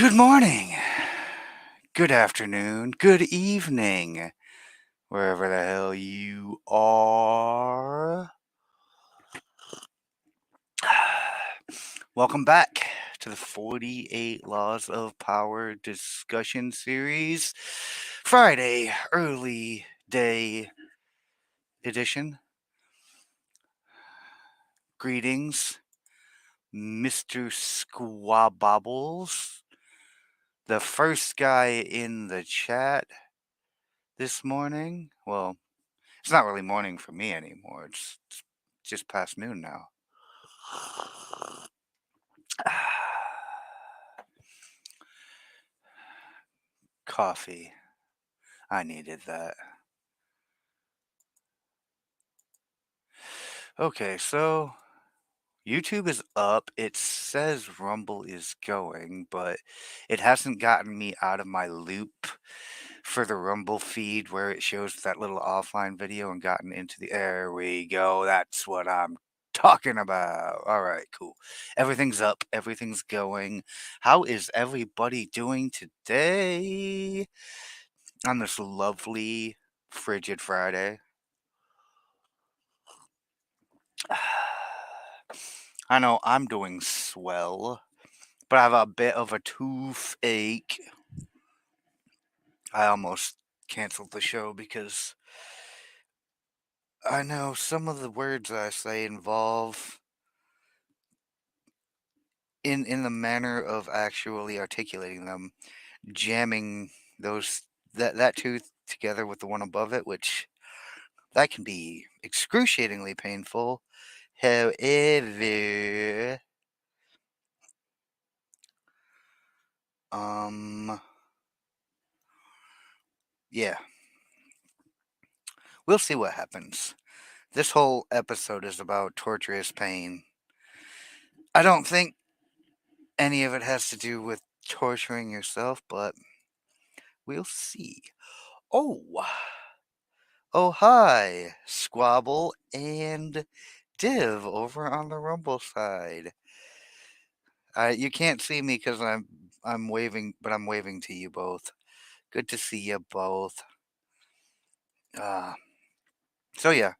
Good morning, good afternoon, good evening, wherever the hell you are. Welcome back to the 48 Laws of Power discussion series, Friday, early day edition. Greetings, Mr. Squabobbles, the first guy in the chat this morning. Well, it's not really morning for me anymore. It's just past noon now. Coffee. I needed that. Okay, so YouTube is up. It says Rumble is going, but it hasn't gotten me out of my loop for the Rumble feed where it shows that little offline video and gotten into the. There we go. That's what I'm talking about. All right, cool. Everything's up. Everything's going. How is everybody doing today on this lovely frigid Friday? I know I'm doing swell, but I have a bit of a toothache. I almost canceled the show because I know some of the words I say involve in the manner of actually articulating them, jamming that tooth together with the one above it, which that can be excruciatingly painful. However, yeah, we'll see what happens. This whole episode is about torturous pain. I don't think any of it has to do with torturing yourself, but we'll see. Oh, oh, hi, Squabble and Div over on the Rumble side. You can't see me because I'm waving, but I'm waving to you both. Good to see you both. Uh, so yeah,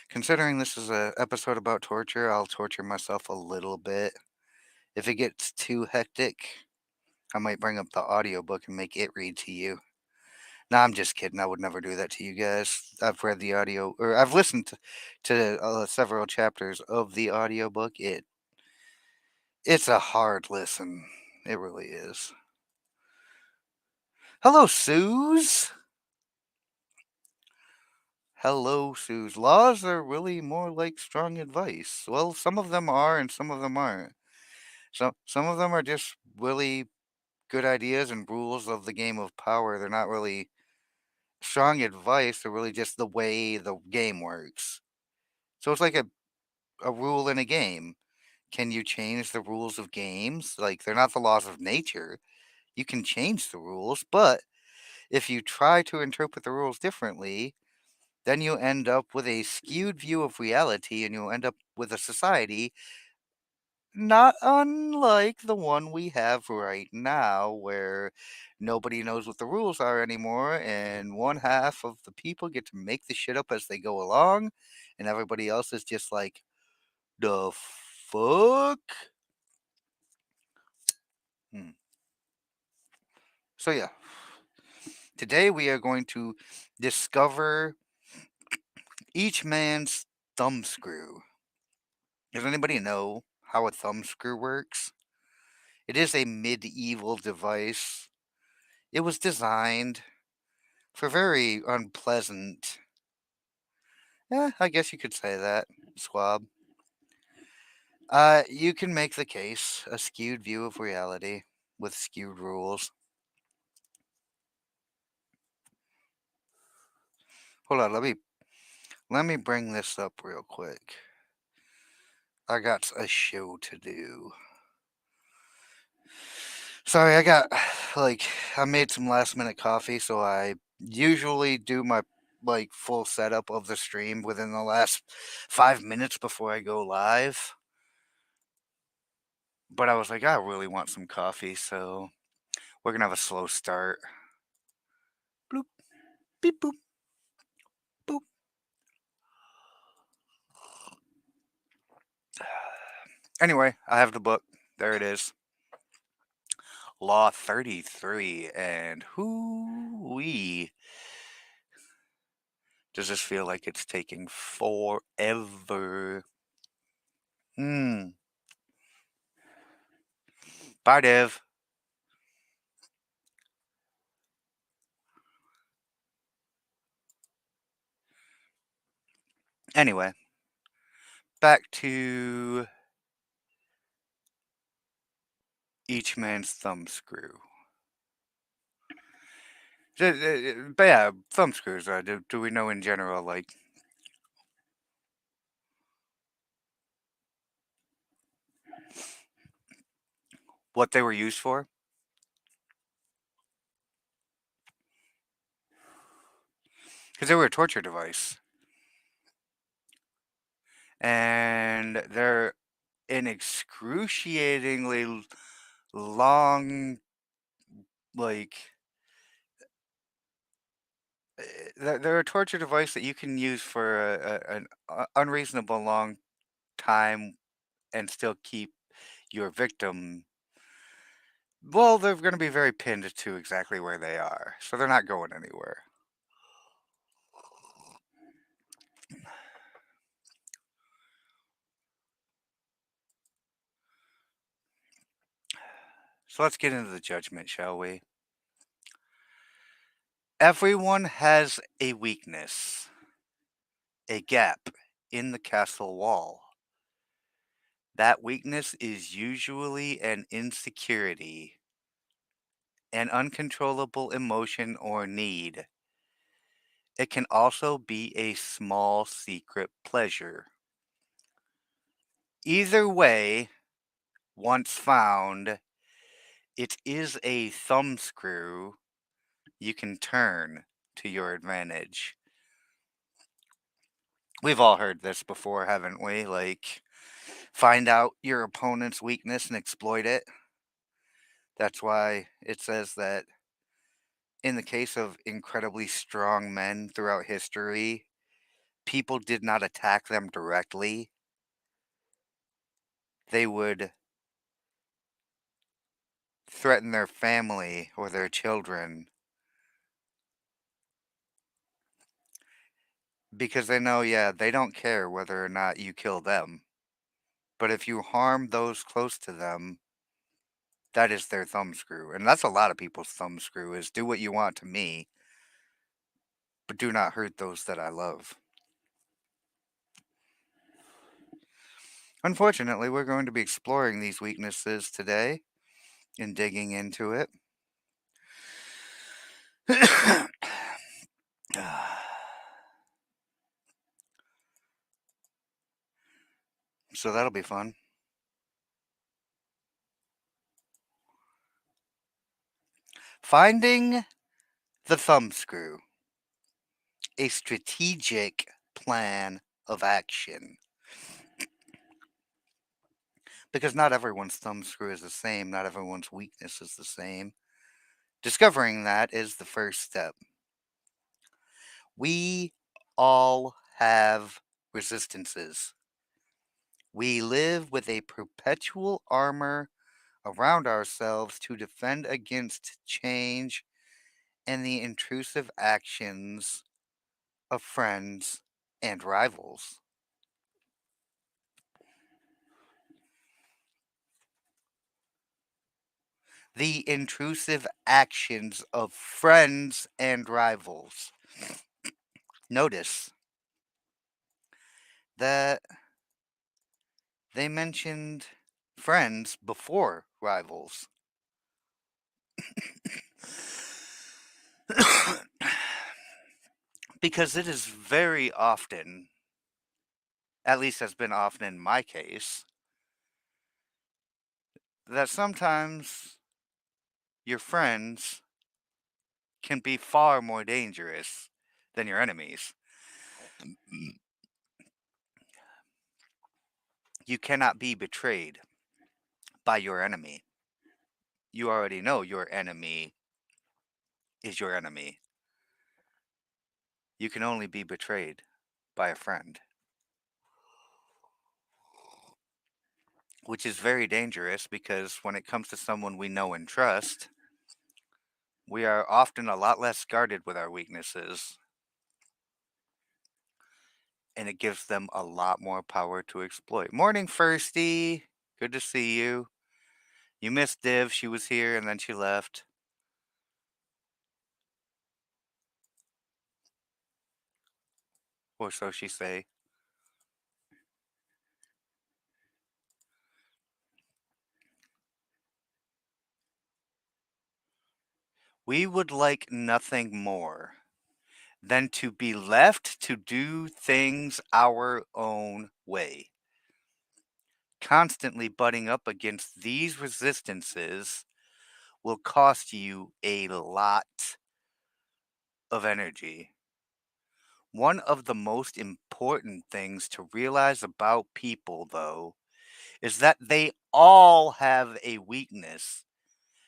considering this is a episode about torture, I'll torture myself a little bit. If it gets too hectic, I might bring up the audiobook and make it read to you. No, I'm just kidding. I would never do that to you guys. I've read the audio, or I've listened to several chapters of the audiobook. It's a hard listen. It really is. Hello, Suze. Hello, Suze. Laws are really more like strong advice. Well, some of them are, and some of them aren't. Some of them are just really good ideas and rules of the game of power. They're not really strong advice. They're really just the way the game works. So it's like a rule in a game. Can you change the rules of games? Like, they're not the laws of nature. You can change the rules, but if you try to interpret the rules differently, then you end up with a skewed view of reality and you'll end up with a society not unlike the one we have right now, where nobody knows what the rules are anymore, and one half of the people get to make the shit up as they go along, and everybody else is just like, the fuck? Hmm. So, yeah, today we are going to discover each man's thumbscrew. Does anybody know how a thumbscrew works? It is a medieval device. It was designed for very unpleasant. I guess you could say that, Swab. You can make the case a skewed view of reality with skewed rules. Hold on, let me bring this up real quick. I got a show to do. Sorry, I made some last minute coffee, so I usually do my full setup of the stream within the last 5 minutes before I go live. But I was like, I really want some coffee, so We're gonna have a slow start. Bloop, beep, boop, boop. Anyway, I have the book. There it is. Law 33. And whoo-wee. Does this feel like it's taking forever? Hmm. Bye, Dev. Anyway, back to Each Man's Thumbscrew. But yeah, thumbscrews. Do we know in general, like, what they were used for? Because they were a torture device. And they're an excruciatingly long, like, they're a torture device that you can use for an unreasonable long time and still keep your victim. Well, they're going to be very pinned to exactly where they are, so they're not going anywhere. So let's get into the judgment, shall we? Everyone has a weakness, a gap in the castle wall. That weakness is usually an insecurity, an uncontrollable emotion or need. It can also be a small secret pleasure. Either way, once found, it is a thumbscrew you can turn to your advantage. We've all heard this before, haven't we? Like, find out your opponent's weakness and exploit it. That's why it says that in the case of incredibly strong men throughout history, people did not attack them directly. They would threaten their family or their children because they know, yeah, they don't care whether or not you kill them. But if you harm those close to them, that is their thumbscrew. And that's a lot of people's thumbscrew is do what you want to me, but do not hurt those that I love. Unfortunately, we're going to be exploring these weaknesses today and digging into it. So that'll be fun. Finding the thumbscrew, a strategic plan of action. Because not everyone's thumbscrew is the same, not everyone's weakness is the same. Discovering that is the first step. We all have resistances. We live with a perpetual armor around ourselves to defend against change and the intrusive actions of friends and rivals. The intrusive actions of friends and rivals. Notice that they mentioned friends before rivals. Because it is very often, at least has been often in my case, that sometimes your friends can be far more dangerous than your enemies. You cannot be betrayed by your enemy. you already know your enemy is your enemy. You can only be betrayed by a friend, which is very dangerous because when it comes to someone we know and trust, we are often a lot less guarded with our weaknesses, and it gives them a lot more power to exploit. Morning, Firsty. Good to see you. You missed Div. She was here and then she left. Or so she say. We would like nothing more than to be left to do things our own way. Constantly butting up against these resistances will cost you a lot of energy. One of the most important things to realize about people, though, is that they all have a weakness,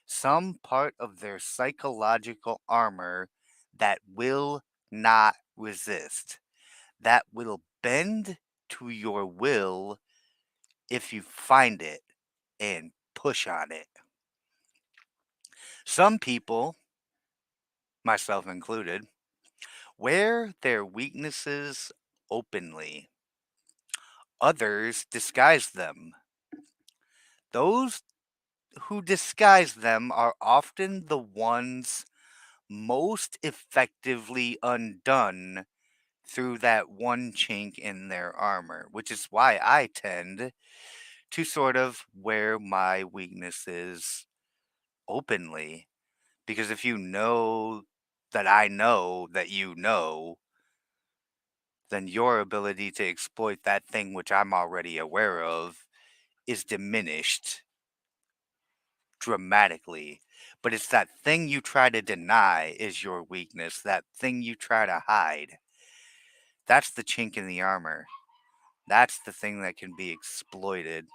some part of their psychological armor that will not resist, that will bend to your will if you find it and push on it. Some people, myself included, wear their weaknesses openly. Others disguise them. Those who disguise them are often the ones most effectively undone through that one chink in their armor, which is why I tend to sort of wear my weaknesses openly. Because if you know that you know, then your ability to exploit that thing which I'm already aware of is diminished dramatically. But it's that thing you try to deny is your weakness, that thing you try to hide. That's the chink in the armor. That's the thing that can be exploited.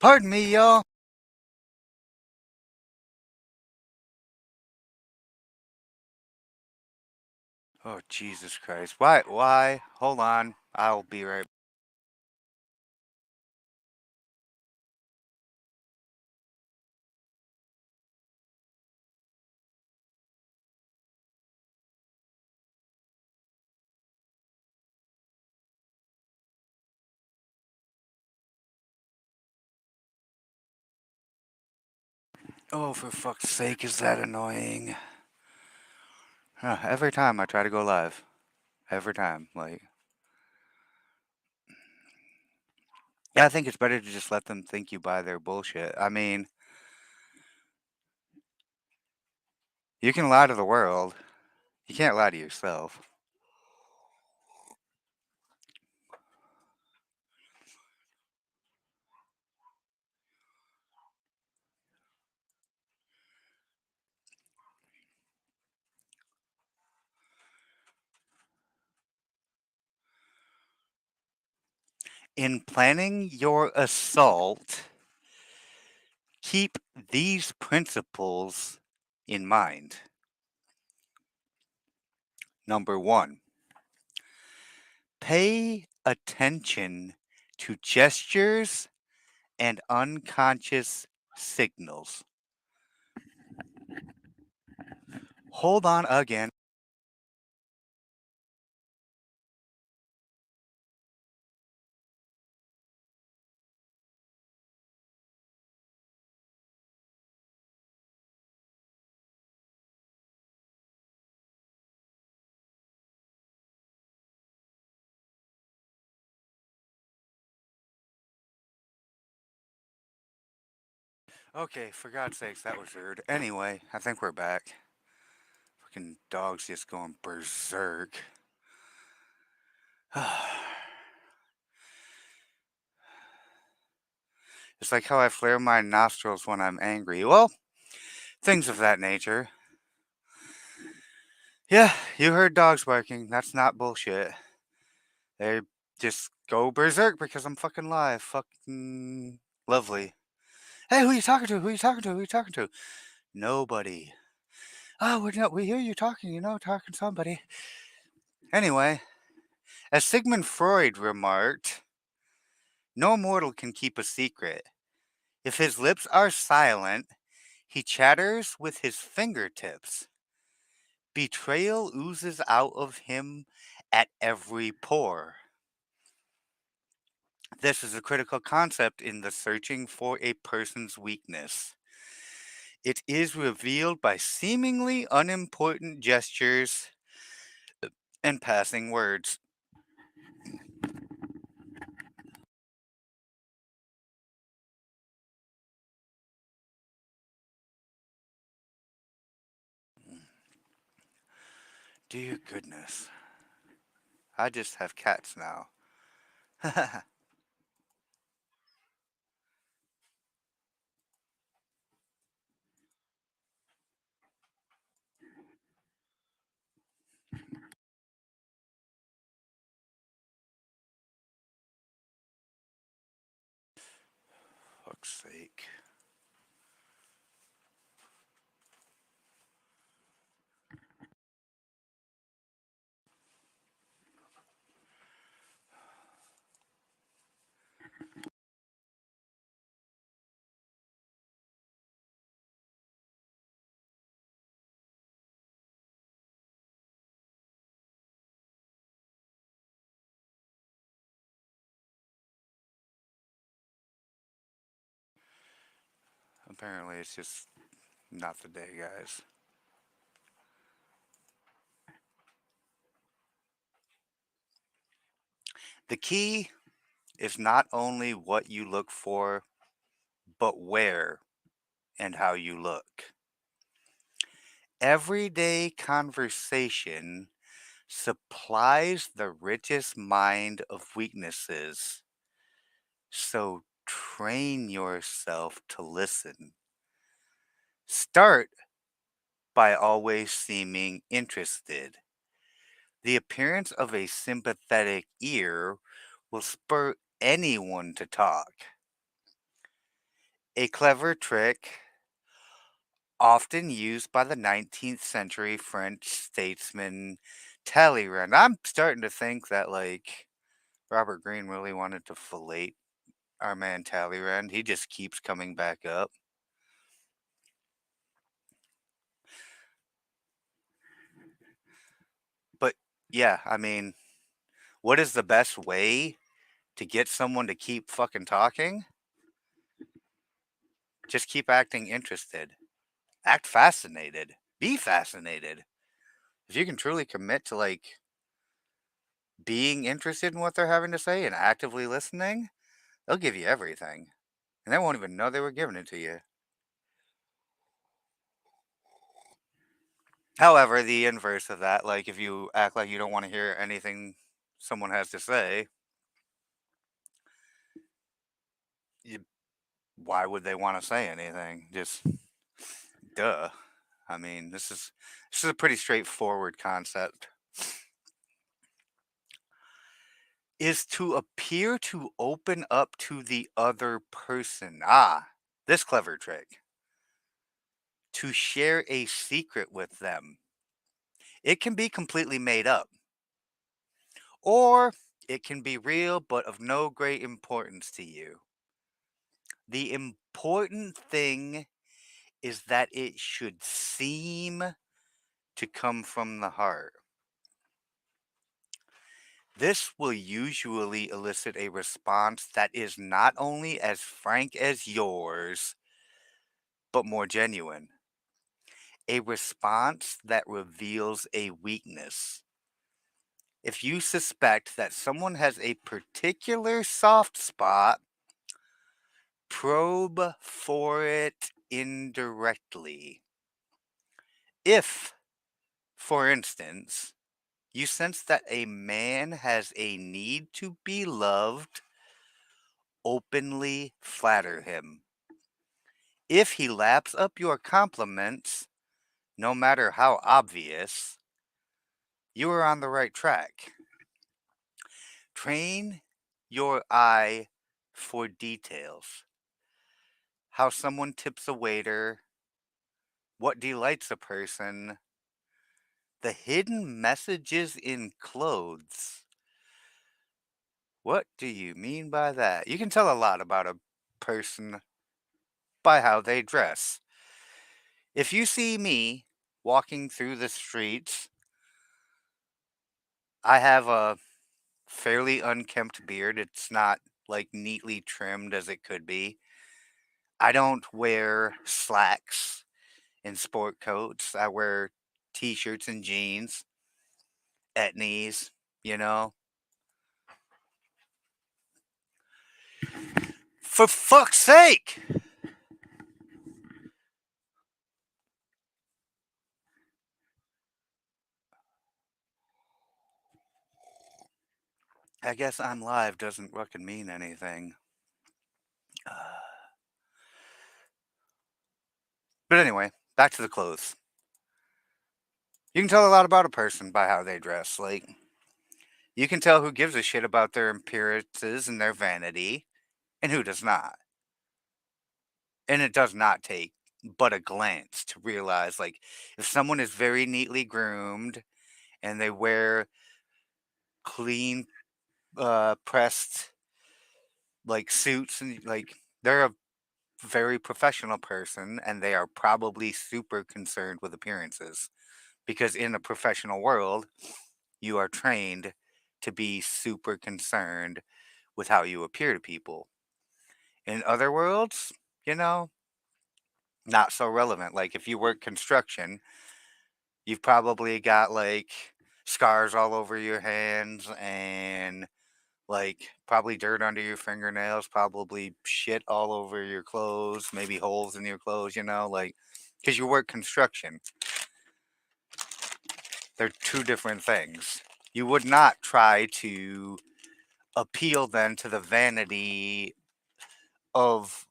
Pardon me, y'all. Oh, Jesus Christ. Why? Why? Hold on. I'll be right. Oh, for fuck's sake, is that annoying? Every time I try to go live. Every time. Like, yeah, I think it's better to just let them think you buy their bullshit. I mean, you can lie to the world. You can't lie to yourself. In planning your assault, keep these principles in mind. Number one, pay attention to gestures and unconscious signals. Hold on again. Okay, for God's sakes, that was rude. Anyway, I think we're back. Fucking dog's just going berserk. It's like how I flare my nostrils when I'm angry. Well, things of that nature. Yeah, you heard dogs barking. That's not bullshit. They just go berserk because I'm fucking live. Fucking lovely. Hey, who you talking to? Who you talking to? Who you talking to? Nobody. Oh, we hear you talking, talking to somebody. Anyway, as Sigmund Freud remarked, no mortal can keep a secret. If his lips are silent, he chatters with his fingertips. Betrayal oozes out of him at every pore. This is a critical concept in the searching for a person's weakness. It is revealed by seemingly unimportant gestures and passing words. Dear goodness. I just have cats now. Fuck's sake. Apparently, it's just not the day, guys. The key is not only what you look for, but where and how you look. Everyday conversation supplies the richest mind of weaknesses. So train yourself to listen. Start by always seeming interested. The appearance of a sympathetic ear will spur anyone to talk. A clever trick, often used by the 19th century French statesman Talleyrand. I'm starting to think that, like, Robert Greene really wanted to fillet our man Talleyrand. He just keeps coming back up. But yeah, I mean, what is the best way to get someone to keep fucking talking? Just keep acting interested. Act fascinated. Be fascinated. If you can truly commit to, like, being interested in what they're having to say and actively listening, they'll give you everything. And they won't even know they were giving it to you. However, the inverse of that, like, if you act like you don't want to hear anything someone has to say, you, why would they want to say anything? Just duh. I mean, this is a pretty straightforward concept. Is to appear to open up to the other person. Ah, this clever trick. To share a secret with them. It can be completely made up, or it can be real but of no great importance to you. The important thing is that it should seem to come from the heart. This will usually elicit a response that is not only as frank as yours, but more genuine. A response that reveals a weakness. If you suspect that someone has a particular soft spot, probe for it indirectly. If, for instance, you sense that a man has a need to be loved, openly flatter him. If he laps up your compliments, no matter how obvious, You are on the right track. Train your eye for details. How someone tips a waiter, what delights a person, the hidden messages in clothes. What do you mean by that? You can tell a lot about a person by how they dress. If you see me walking through the streets, I have a fairly unkempt beard. It's not like neatly trimmed as it could be. I don't wear slacks and sport coats. I wear t-shirts and jeans at knees, you know. For fuck's sake! I guess I'm live doesn't fucking mean anything. But anyway, back to the clothes. You can tell a lot about a person by how they dress. Like, you can tell who gives a shit about their appearances and their vanity and who does not. And it does not take but a glance to realize, like, if someone is very neatly groomed and they wear clean, pressed, like, suits and, like, they're a very professional person and they are probably super concerned with appearances. Because in the professional world, you are trained to be super concerned with how you appear to people. In other worlds, you know, not so relevant. Like if you work construction, you've probably got like scars all over your hands and like probably dirt under your fingernails, probably shit all over your clothes, maybe holes in your clothes, like because you work construction. They're two different things. You would not try to appeal then to the vanity of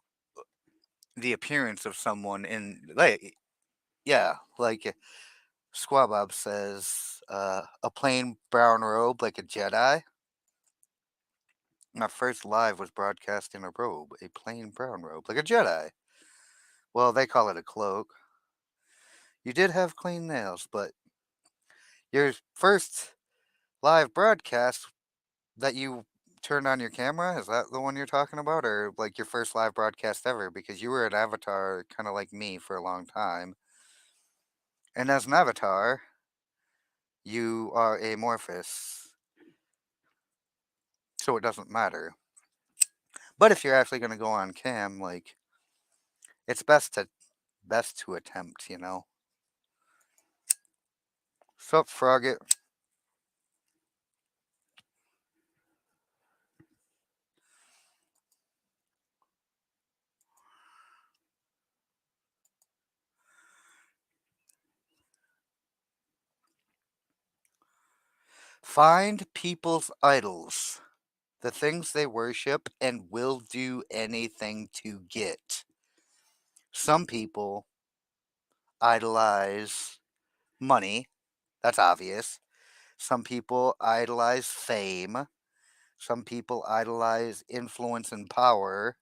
the appearance of someone in like yeah, like Squabob says, a plain brown robe like a Jedi. My first live was broadcast in a robe, a plain brown robe like a Jedi. Well, they call it a cloak. You did have clean nails, but your first live broadcast that you turned on your camera, is that the one you're talking about? Or like your first live broadcast ever? Because you were an avatar kind of like me for a long time. And as an avatar, you are amorphous, so it doesn't matter. But if you're actually going to go on cam, like it's best to attempt. Sup, Frogget? Find people's idols, the things they worship, and will do anything to get. Some people idolize money. That's obvious. Some people idolize fame. Some people idolize influence and power.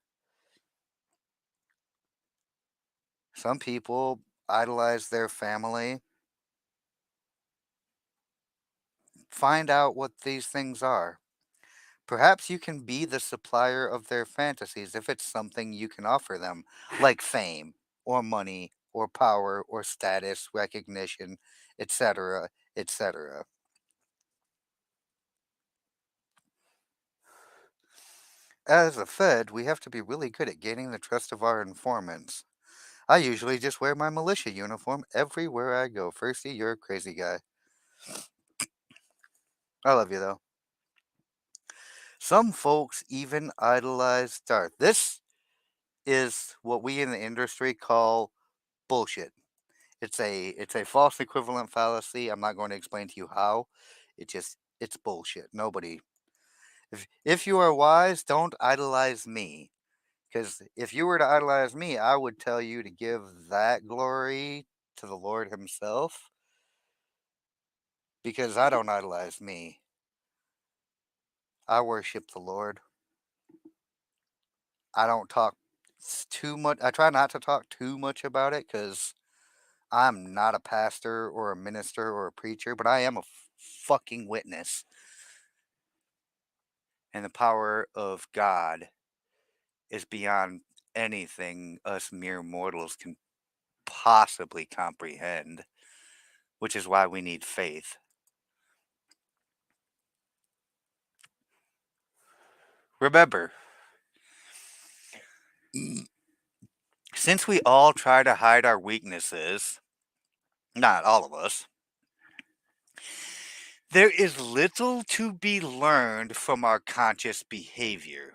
Some people idolize their family. Find out what these things are. Perhaps you can be the supplier of their fantasies if it's something you can offer them, like fame, or money, or power, or status, recognition, etc., etc. As a Fed, we have to be really good at gaining the trust of our informants. I usually just wear my militia uniform everywhere I go. Firsty, you're a crazy guy. I love you, though. Some folks even idolize Darth. This is what we in the industry call bullshit. It's a false equivalent fallacy. I'm not going to explain to you how. It's bullshit. Nobody. If you are wise, don't idolize me. Because if you were to idolize me, I would tell you to give that glory to the Lord Himself. because I don't idolize me. I worship the Lord. I don't talk too much. I try not to talk too much about it because I'm not a pastor or a minister or a preacher, but I am a fucking witness. And the power of God is beyond anything us mere mortals can possibly comprehend, which is why we need faith. Remember, since we all try to hide our weaknesses, not all of us, there is little to be learned from our conscious behavior.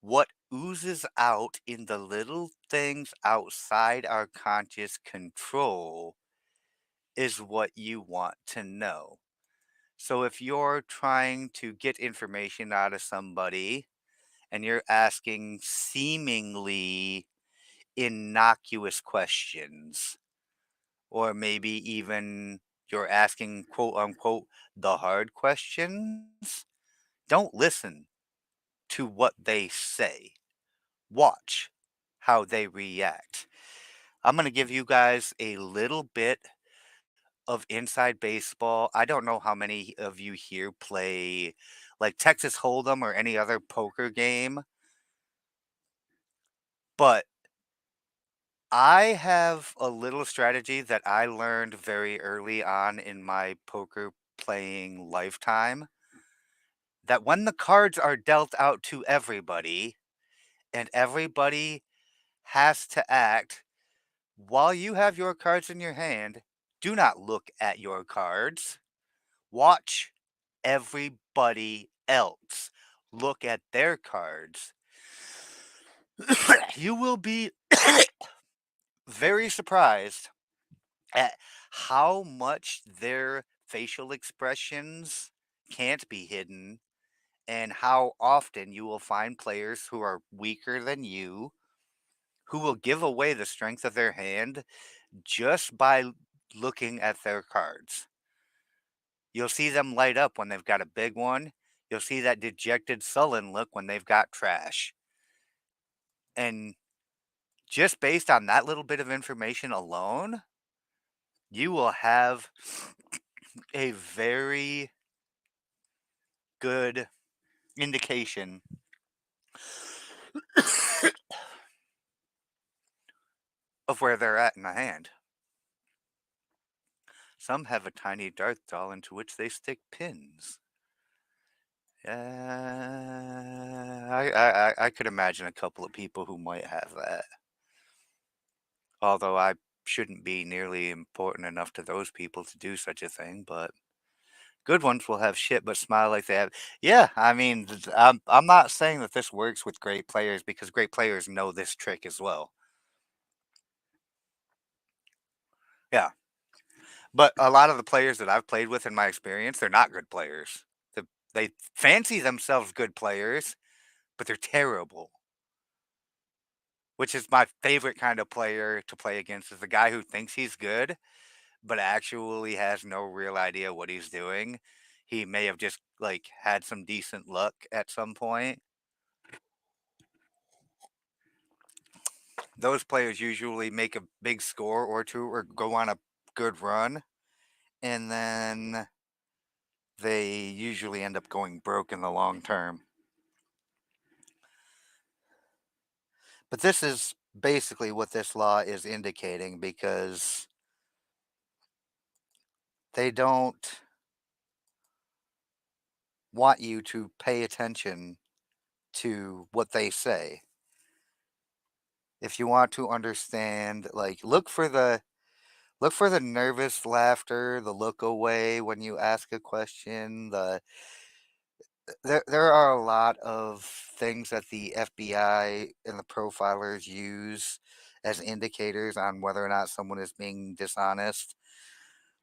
What oozes out in the little things outside our conscious control is what you want to know. So if you're trying to get information out of somebody and you're asking seemingly innocuous questions, or maybe even you're asking quote unquote the hard questions, don't listen to what they say. Watch how they react. I'm going to give you guys a little bit of inside baseball. I don't know how many of you here play like Texas Hold'em or any other poker game, but I have a little strategy that I learned very early on in my poker playing lifetime, that when the cards are dealt out to everybody and everybody has to act while you have your cards in your hand, do not look at your cards. Watch everybody else look at their cards. You will be very surprised at how much their facial expressions can't be hidden, and how often you will find players who are weaker than you who will give away the strength of their hand just by looking at their cards. You'll see them light up when they've got a big one. You'll see that dejected, sullen look when they've got trash. And just based on that little bit of information alone, you will have a very good indication of where they're at in the hand. Some have a tiny dart doll into which they stick pins. I could imagine a couple of people who might have that. Although I shouldn't be nearly important enough to those people to do such a thing, but good ones will have shit but smile like they have. Yeah, I mean, I'm not saying that this works with great players because great players know this trick as well. Yeah, but a lot of the players that I've played with in my experience, they're not good players. They fancy themselves good players, but they're terrible. Which is my favorite kind of player to play against, is the guy who thinks he's good, but actually has no real idea what he's doing. He may have just like had some decent luck at some point. Those players usually make a big score or two or go on a good run, and then they usually end up going broke in the long term. But this is basically what this law is indicating, because they don't want you to pay attention to what they say. If you want to understand, like, look for the nervous laughter, the look away when you ask a question. There are a lot of things that the FBI and the profilers use as indicators on whether or not someone is being dishonest.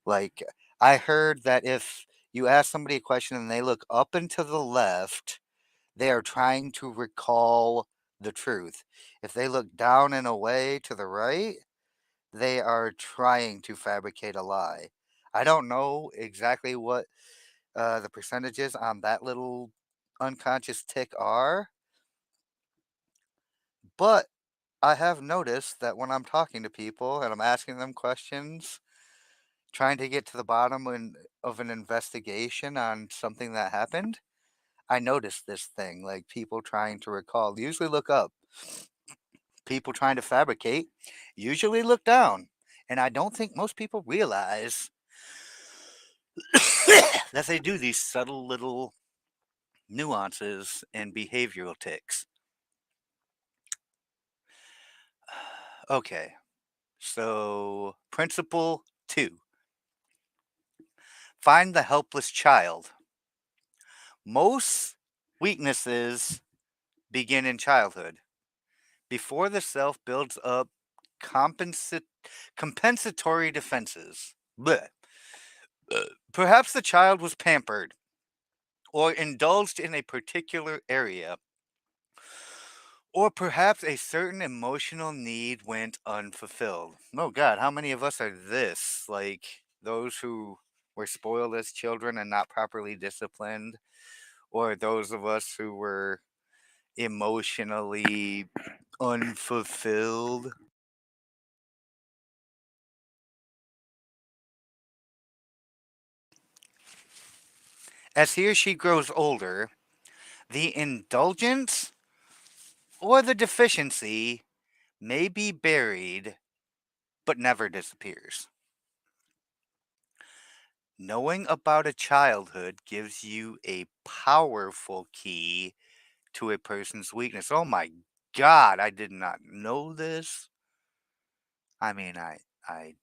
Like, I heard that if you ask somebody a question and they look up and to the left, they are trying to recall the truth. If they look down and away to the right, they are trying to fabricate a lie. I don't know exactly what the percentages on that little unconscious tick are, but I have noticed that when I'm talking to people and I'm asking them questions, trying to get to the bottom of an investigation on something that happened, I noticed this thing, like people trying to recall, usually look up. People trying to fabricate, usually look down. And I don't think most people realize that they do these subtle little nuances and behavioral ticks. Okay, so principle 2, find the helpless child. Most weaknesses begin in childhood. Before the self builds up compensa- compensatory defenses. Blech. Perhaps the child was pampered or indulged in a particular area, or perhaps a certain emotional need went unfulfilled. Oh God, how many of us are this? Like those who were spoiled as children and not properly disciplined, or those of us who were emotionally unfulfilled? As he or she grows older, the indulgence or the deficiency may be buried but never disappears. Knowing about a childhood gives you a powerful key to a person's weakness. Oh my God, I did not know this. I mean, I,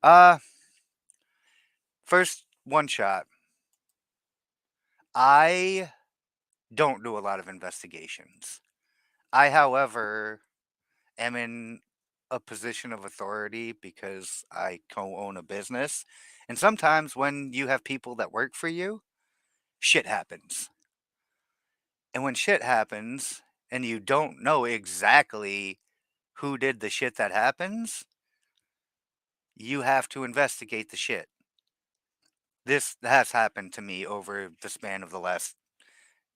uh, first one shot. I don't do a lot of investigations. I, however, am in a position of authority because I co own a business. And sometimes when you have people that work for you, shit happens. And when shit happens and you don't know exactly who did the shit that happens, you have to investigate the shit. This has happened to me over the span of the last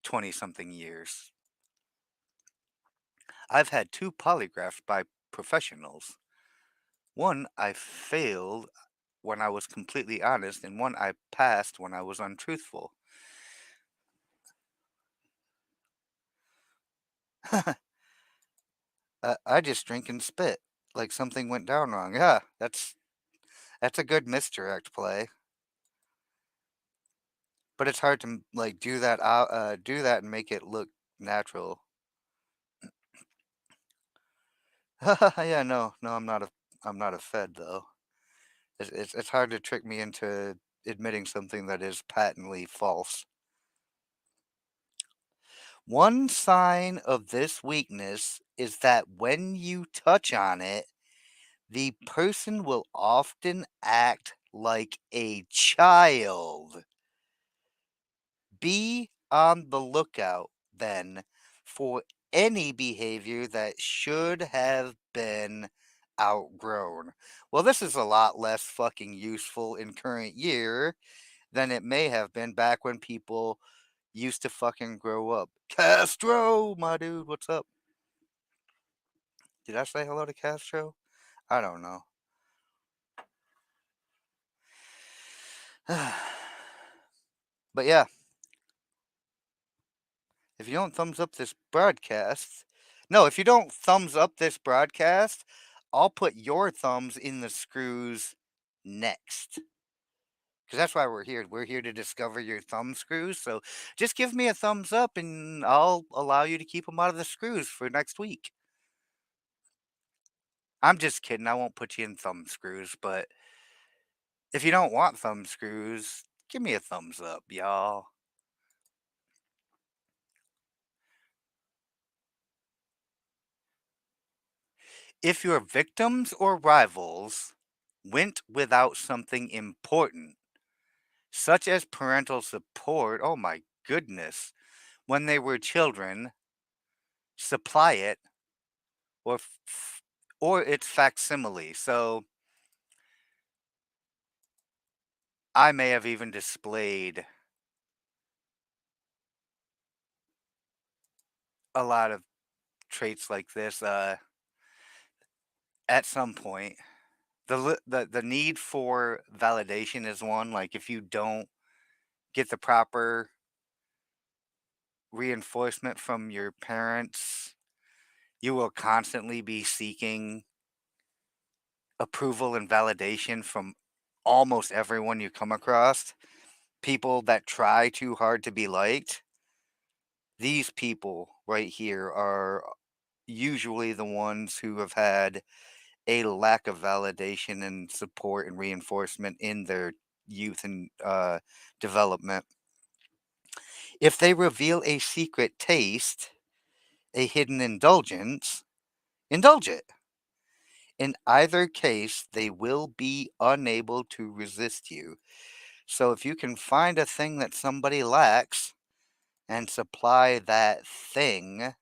20 something years. I've had two polygraphs by professionals. One I failed when I was completely honest, and one I passed when I was untruthful. I just drink and spit like something went down wrong. Yeah, that's a good misdirect play. But it's hard to like do that and make it look natural. Yeah, no, I'm not a Fed though. It's hard to trick me into admitting something that is patently false. One sign of this weakness is that when you touch on it, the person will often act like a child. Be on the lookout then for any behavior that should have been outgrown. Well, this is a lot less fucking useful in current year than it may have been back when people used to fucking grow up. Castro, my dude, what's up? Did I say hello to Castro? I don't know. But yeah, if you don't thumbs up this broadcast, no, if you don't thumbs up this broadcast, I'll put your thumbs in the screws next. Because that's why we're here. We're here to discover your thumb screws. So just give me a thumbs up and I'll allow you to keep them out of the screws for next week. I'm just kidding. I won't put you in thumb screws. But if you don't want thumb screws, give me a thumbs up, y'all. If your victims or rivals went without something important, such as parental support, oh my goodness, when they were children, supply it or or its facsimile. So I may have even displayed a lot of traits like this at some point. The need for validation is one. Like if you don't get the proper reinforcement from your parents, you will constantly be seeking approval and validation from almost everyone you come across. People that try too hard to be liked, these people right here are usually the ones who have had a lack of validation and support and reinforcement in their youth and development. If they reveal a secret taste, a hidden indulgence, indulge it. In either case, they will be unable to resist you. So if you can find a thing that somebody lacks and supply that thing,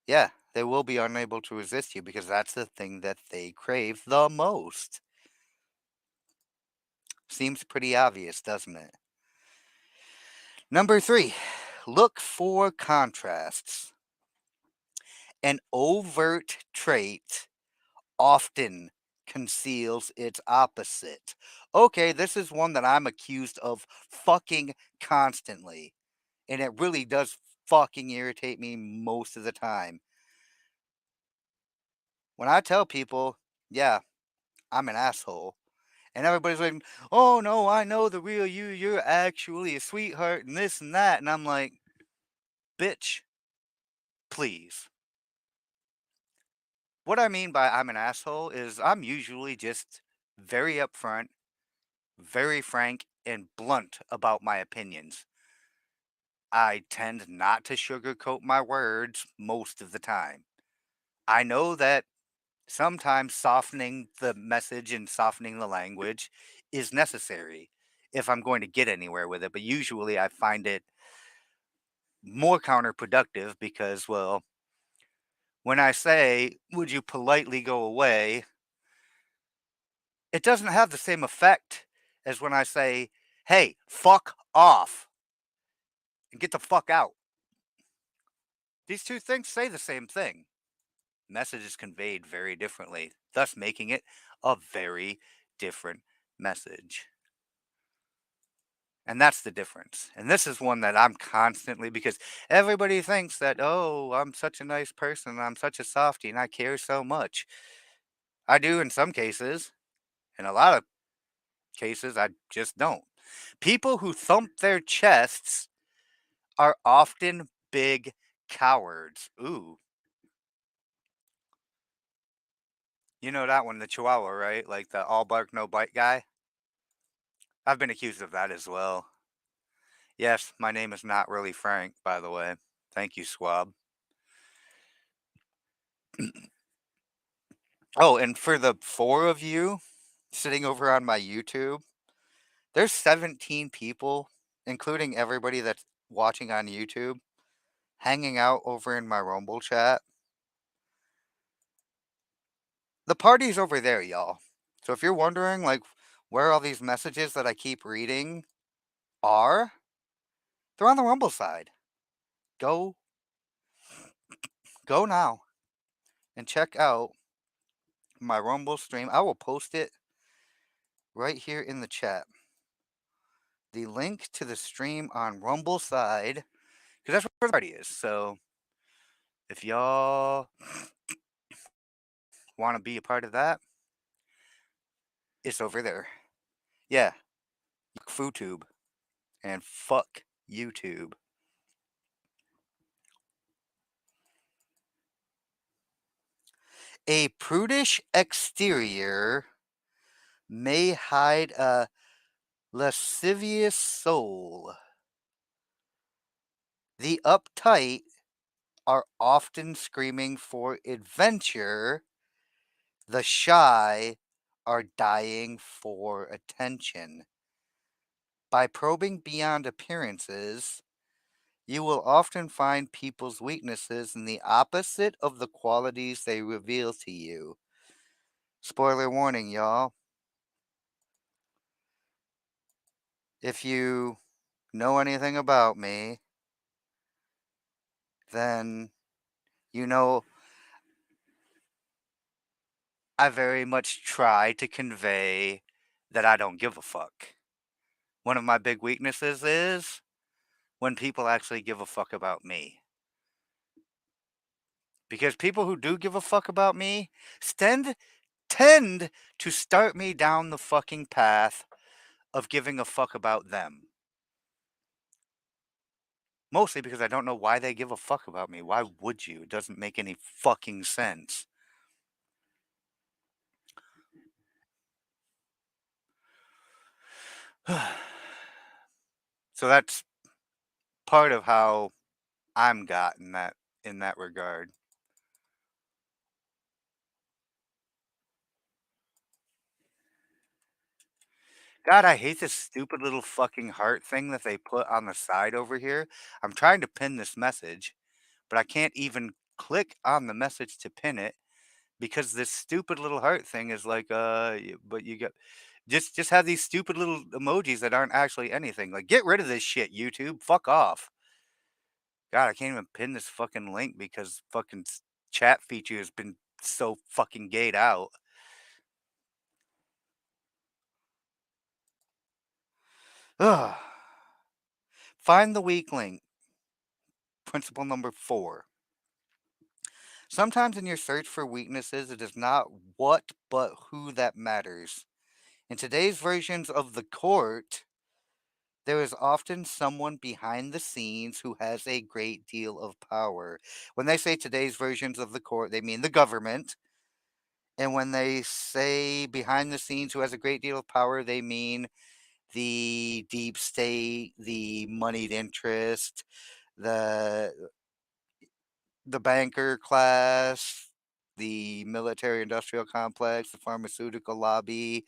yeah, they will be unable to resist you because that's the thing that they crave the most. Seems pretty obvious, doesn't it? Number three, look for contrasts. An overt trait often conceals its opposite. Okay, this is one that I'm accused of fucking constantly. And it really does fucking irritate me most of the time. When I tell people, yeah, I'm an asshole, and everybody's like, oh no, I know the real you, you're actually a sweetheart, and this and that. And I'm like, bitch, please. What I mean by I'm an asshole is I'm usually just very upfront, very frank, and blunt about my opinions. I tend not to sugarcoat my words most of the time. I know that sometimes softening the message and softening the language is necessary if I'm going to get anywhere with it, but usually I find it more counterproductive because, well, when I say, would you politely go away, it doesn't have the same effect as when I say, hey, fuck off and get the fuck out. These two things say the same thing. Message is conveyed very differently, thus making it a very different message. And that's the difference. And this is one that I'm constantly because everybody thinks that, oh, I'm such a nice person, I'm such a softie, and I care so much. I do in some cases. In a lot of cases, I just don't. People who thump their chests are often big cowards. Ooh, you know that one, the Chihuahua, right? Like the all bark, no bite guy. I've been accused of that as well. Yes, my name is not really Frank, by the way. Thank you, Swab. Oh, and for the four of you sitting over on my YouTube, there's 17 people, including everybody that's watching on YouTube, hanging out over in my Rumble chat. The party's over there, y'all. So if you're wondering, like, where all these messages that I keep reading are, they're on the Rumble side. Go, go now and check out my Rumble stream. I will post it right here in the chat. The link to the stream on Rumble side, because that's where the party is. So if y'all want to be a part of that, it's over there. Yeah, FooTube and fuck YouTube. A prudish exterior may hide a lascivious soul. The uptight are often screaming for adventure. The shy are dying for attention. By probing beyond appearances, you will often find people's weaknesses in the opposite of the qualities they reveal to you. Spoiler warning, y'all. If you know anything about me, then you know I very much try to convey that I don't give a fuck. One of my big weaknesses is when people actually give a fuck about me. Because people who do give a fuck about me tend to start me down the fucking path of giving a fuck about them. Mostly because I don't know why they give a fuck about me. Why would you? It doesn't make any fucking sense. So that's part of how I'm got in that regard. God, I hate this stupid little fucking heart thing that they put on the side over here. I'm trying to pin this message, but I can't even click on the message to pin it because this stupid little heart thing is like, but you got just have these stupid little emojis that aren't actually anything. Like, get rid of this shit, YouTube. Fuck off. God, I can't even pin this fucking link because fucking chat feature has been so fucking gayed out. Ugh. Find the weak link. Principle number 4. Sometimes in your search for weaknesses, it is not what but who that matters. In today's versions of the court, there is often someone behind the scenes who has a great deal of power. When they say today's versions of the court, they mean the government. And when they say behind the scenes who has a great deal of power, they mean the deep state, the moneyed interest, the the banker class, the military industrial complex, the pharmaceutical lobby.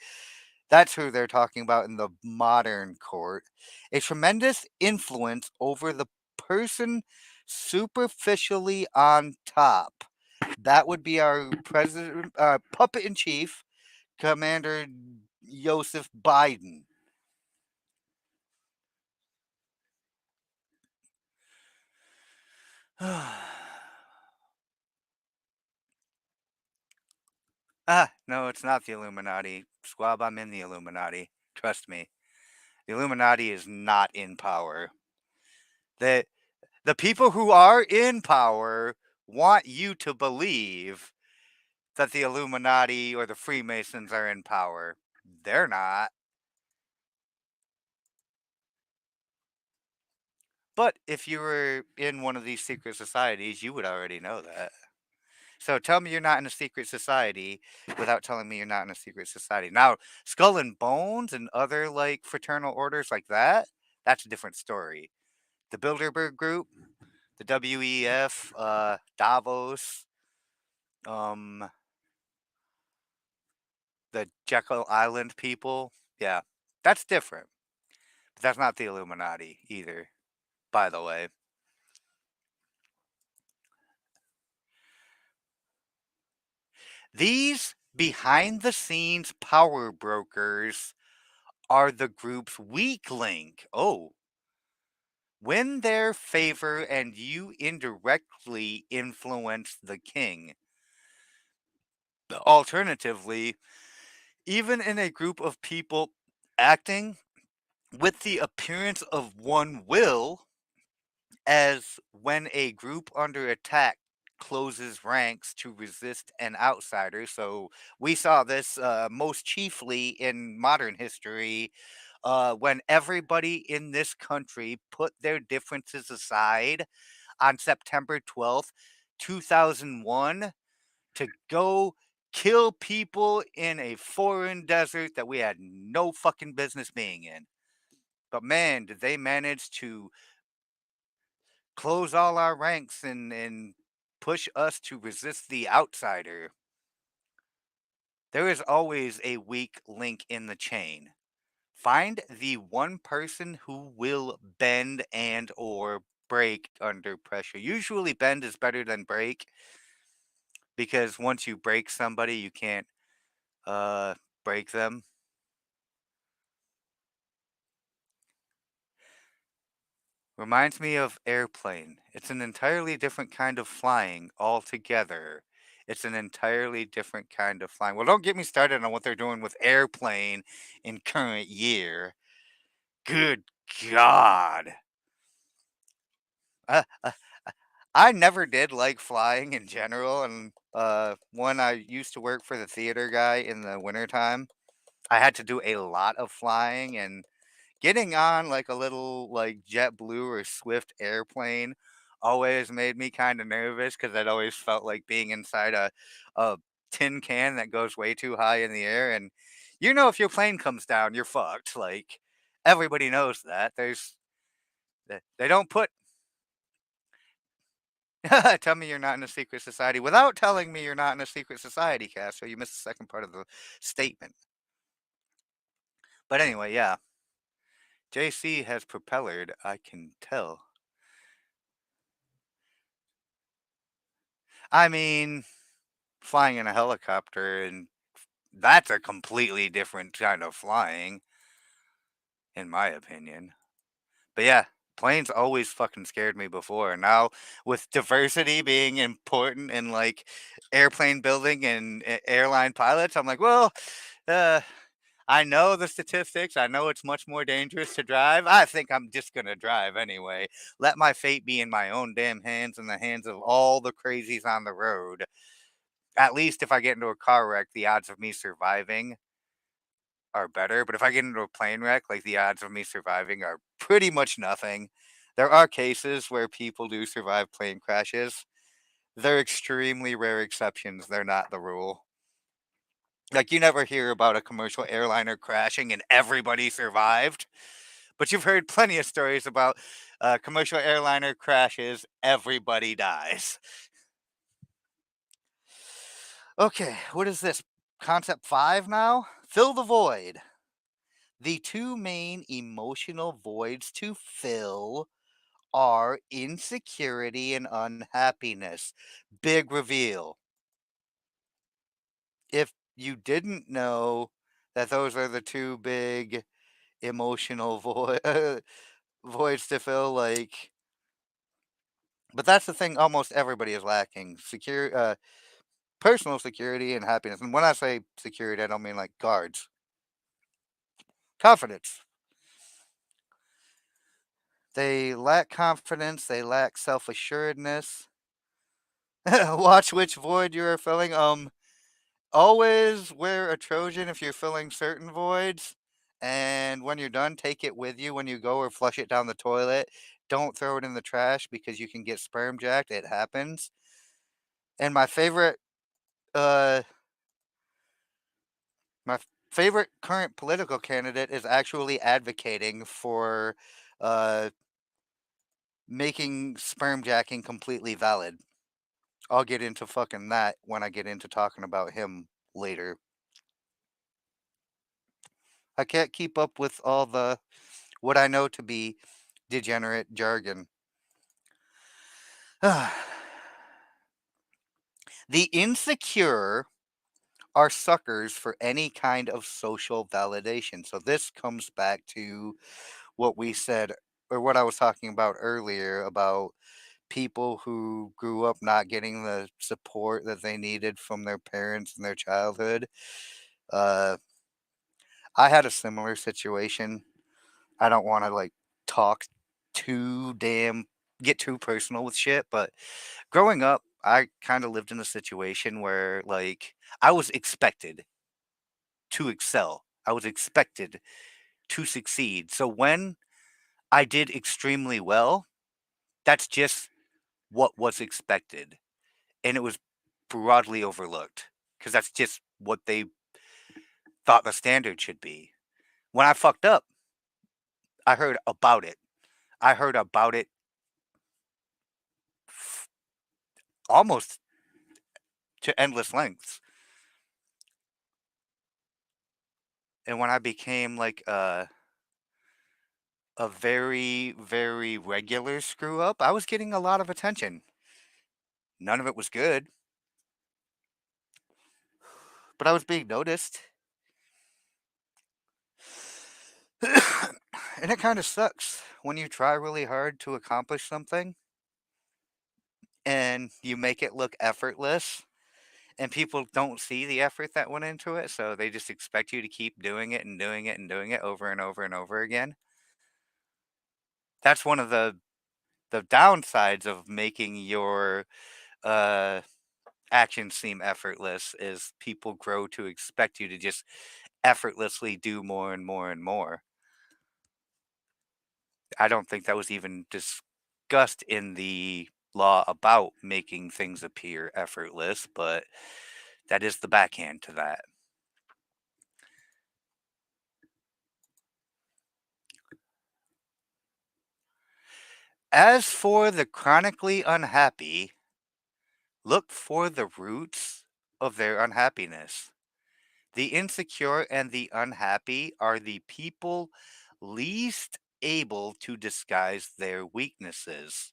That's who they're talking about in the modern court. A tremendous influence over the person superficially on top. That would be our president, puppet in chief, Commander Joseph Biden. No, it's not the Illuminati. Squab, I'm in the Illuminati. Trust me. The Illuminati is not in power. The the people who are in power want you to believe that the Illuminati or the Freemasons are in power. They're not. But if you were in one of these secret societies, you would already know that. So tell me you're not in a secret society without telling me you're not in a secret society. Now, Skull and Bones and other like fraternal orders like that, that's a different story. The Bilderberg Group, the WEF, Davos, um, the Jekyll Island people. Yeah, that's different. But that's not the Illuminati either, by the way. These behind the scenes power brokers are the group's weak link. Oh, win their favor and you indirectly influence the king. Alternatively, even in a group of people acting with the appearance of one will, as when a group under attack closes ranks to resist an outsider. So we saw this most chiefly in modern history when everybody in this country put their differences aside on September 12th, 2001, to go kill people in a foreign desert that we had no fucking business being in. But man, did they manage to close all our ranks and push us to resist the outsider. There is always a weak link in the chain. Find the one person who will bend and or break under pressure. Usually bend is better than break because once you break somebody, you can't uh break them. Reminds me of airplane. It's an entirely different kind of flying altogether. It's an entirely different kind of flying. Well, don't get me started on what they're doing with airplane in current year. Good God. Uh, uh, I never did like flying in general. And when I used to work for the theater guy in the wintertime, I had to do a lot of flying, and getting on like a little like JetBlue or Swift airplane always made me kind of nervous because I'd always felt like being inside a tin can that goes way too high in the air. And if your plane comes down, you're fucked. Like everybody knows that. They don't put tell me you're not in a secret society without telling me you're not in a secret society, Cass. So you missed the second part of the statement. But anyway, yeah, JC has propellered. I can tell. I mean, flying in a helicopter, and that's a completely different kind of flying, in my opinion. But yeah, planes always fucking scared me before. Now, with diversity being important in like airplane building and airline pilots, I'm like, well, uh, I know the statistics. I know it's much more dangerous to drive. I think I'm just gonna drive anyway. Let my fate be in my own damn hands and the hands of all the crazies on the road. At least if I get into a car wreck, the odds of me surviving are better. But if I get into a plane wreck, like the odds of me surviving are pretty much nothing. There are cases where people do survive plane crashes. They're extremely rare exceptions. They're not the rule. Like, you never hear about a commercial airliner crashing and everybody survived. But you've heard plenty of stories about commercial airliner crashes, everybody dies. Okay, what is this? Concept 5 now? Fill the void. The two main emotional voids to fill are insecurity and unhappiness. Big reveal. If you didn't know that those are the two big emotional voids to fill, like, but that's the thing almost everybody is lacking. Personal security and happiness. And when I say security, I don't mean like guards. Confidence. They lack confidence, they lack self-assuredness. Watch which void you are filling. Always wear a Trojan if you're filling certain voids. And when you're done, take it with you when you go or flush it down the toilet. Don't throw it in the trash because you can get sperm jacked. It happens. And uh, my favorite current political candidate is actually advocating for uh, making sperm jacking completely valid. I'll get into fucking that when I get into talking about him later. I can't keep up with all the what I know to be degenerate jargon. The insecure are suckers for any kind of social validation. So this comes back to what we said, or what I was talking about earlier, about people who grew up not getting the support that they needed from their parents in their childhood. Uh, I had a similar situation. I don't want to like talk too damn get too personal with shit, but growing up, I kind of lived in a situation where like I was expected to excel. I was expected to succeed. So when I did extremely well, that's just what was expected. And it was broadly overlooked because that's just what they thought the standard should be. When I fucked up, I heard about it. I heard about it almost to endless lengths. And when I became like a very, very regular screw up, I was getting a lot of attention. None of it was good, but I was being noticed. And it kind of sucks when you try really hard to accomplish something and you make it look effortless and people don't see the effort that went into it, so they just expect you to keep doing it and doing it and doing it over and over and over again. That's one of the downsides of making your uh actions seem effortless is people grow to expect you to just effortlessly do more and more and more. I don't think that was even discussed in the law about making things appear effortless, but that is the backhand to that. As for the chronically unhappy, look for the roots of their unhappiness. The insecure and the unhappy are the people least able to disguise their weaknesses.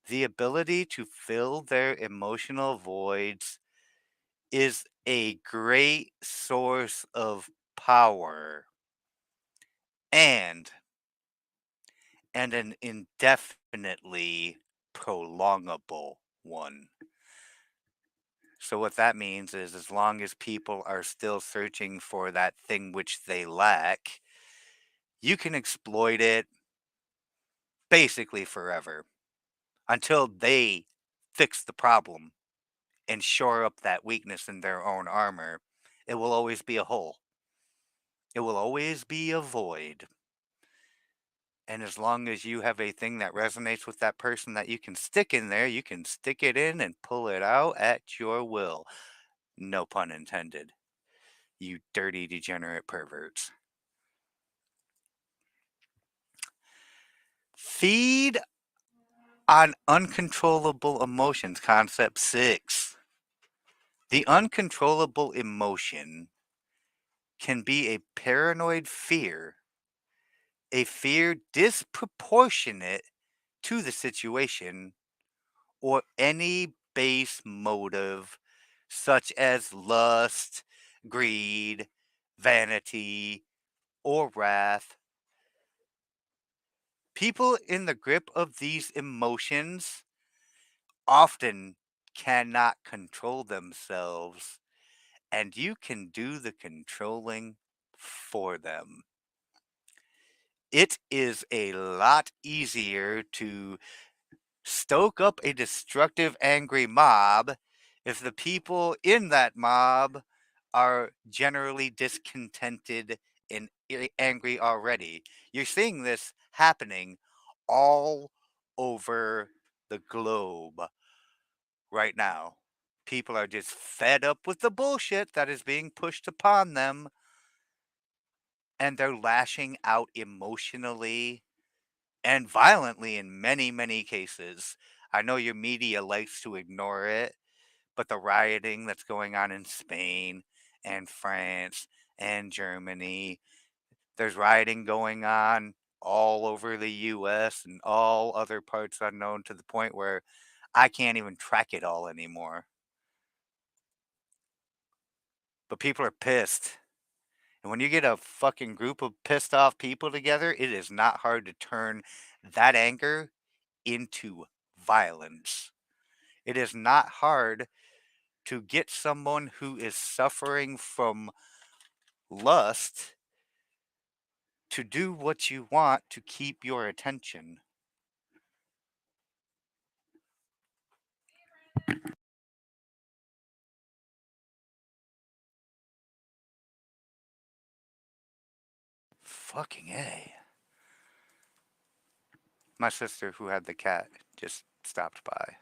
The ability to fill their emotional voids is a great source of power and an indefinitely prolongable one. So what that means is as long as people are still searching for that thing which they lack, you can exploit it basically forever until they fix the problem and shore up that weakness in their own armor. It will always be a hole. It will always be a void. And as long as you have a thing that resonates with that person that you can stick in there, you can stick it in and pull it out at your will. No pun intended. You dirty, degenerate perverts. Feed on uncontrollable emotions, concept 6. The uncontrollable emotion can be a paranoid fear, a fear disproportionate to the situation, or any base motive such as lust, greed, vanity, or wrath. People in the grip of these emotions often cannot control themselves, and you can do the controlling for them. It is a lot easier to stoke up a destructive, angry mob if the people in that mob are generally discontented and angry already. You're seeing this happening all over the globe right now. People are just fed up with the bullshit that is being pushed upon them, and they're lashing out emotionally and violently in many, many cases. I know your media likes to ignore it, but the rioting that's going on in Spain and France and Germany, there's rioting going on all over the US and all other parts unknown to the point where I can't even track it all anymore. But people are pissed. And when you get a fucking group of pissed off people together, it is not hard to turn that anger into violence. It is not hard to get someone who is suffering from lust to do what you want to keep your attention. Fucking A. My sister, who had the cat, just stopped by.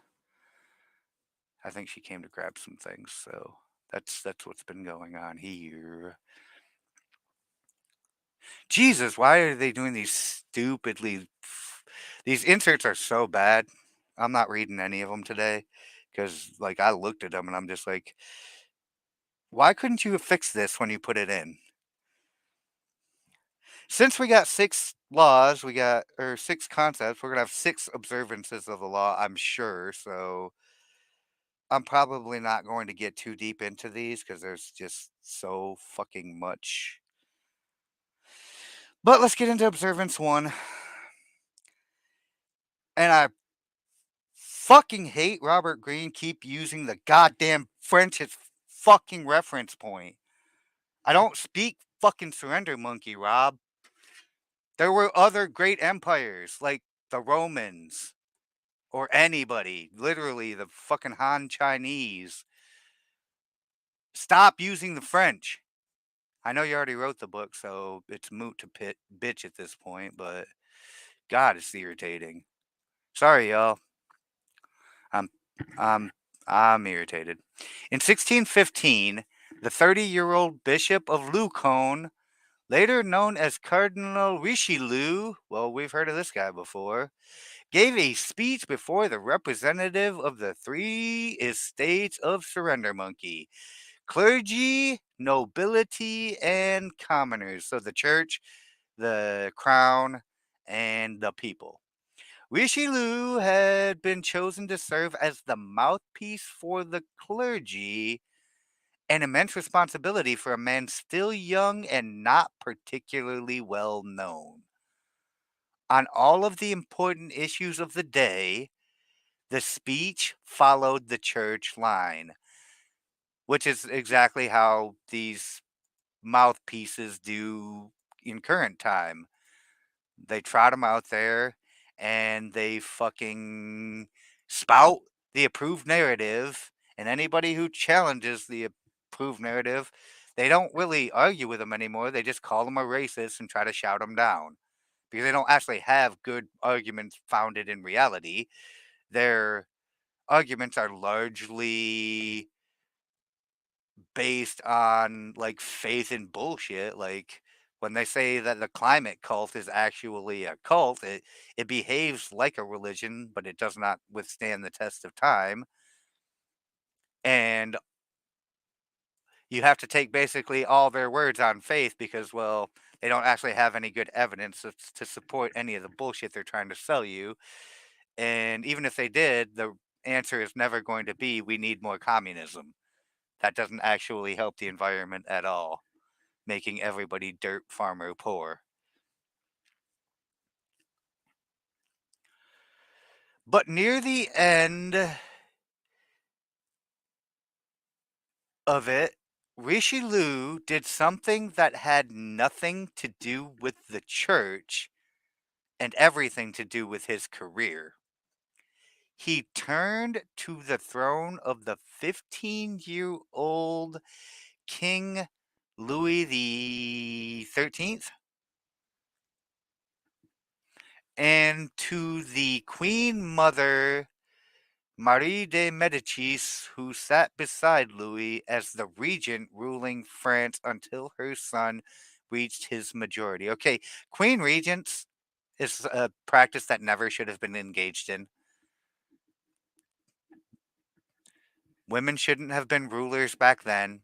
I think she came to grab some things, so that's what's been going on here. Jesus, why are they doing these stupidly? These inserts are so bad. I'm not reading any of them today because, like, I looked at them and I'm just like, why couldn't you have fixed this when you put it in? Since we got 6 laws, we got or 6 concepts, we're gonna have 6 observances of the law, I'm sure. So I'm probably not going to get too deep into these because there's just so fucking much But let's get into observance one. And I fucking hate Robert Greene keep using the goddamn French as fucking reference point. I don't speak fucking surrender monkey, Rob. There were other great empires like the Romans or anybody, literally the fucking Han Chinese. Stop using the French. I know you already wrote the book, so it's moot to bitch at this point, but God, it's irritating. Sorry, y'all. I'm, I'm, I'm irritated. In 1615, the 30-year-old Bishop of Lucon, later known as Cardinal Richelieu, well, we've heard of this guy before, gave a speech before the representative of the three estates of Surrender Monkey: clergy, nobility, and commoners. So the church, the crown, and the people. Richelieu had been chosen to serve as the mouthpiece for the clergy, an immense responsibility for a man still young and not particularly well known. On all of the important issues of the day, the speech followed the church line, which is exactly how these mouthpieces do in current time. They trot them out there and they fucking spout the approved narrative, and anybody who challenges the approved narrative, they don't really argue with them anymore. They just call them a racist and try to shout them down because they don't actually have good arguments founded in reality. Their arguments are largely based on like faith and bullshit. Like when they say that the climate cult is actually a cult, it behaves like a religion, but it does not withstand the test of time. And you have to take basically all their words on faith because, well, they don't actually have any good evidence to support any of the bullshit they're trying to sell you. And even if they did, the answer is never going to be we need more communism. That doesn't actually help the environment at all, making everybody dirt farmer poor. But near the end of it, Richelieu did something that had nothing to do with the church and everything to do with his career. He turned to the throne of the 15-year-old King Louis the 13th and to the Queen Mother Marie de Medicis, who sat beside Louis as the regent ruling France until her son reached his majority. Okay, queen regents is a practice that never should have been engaged in. Women shouldn't have been rulers back then.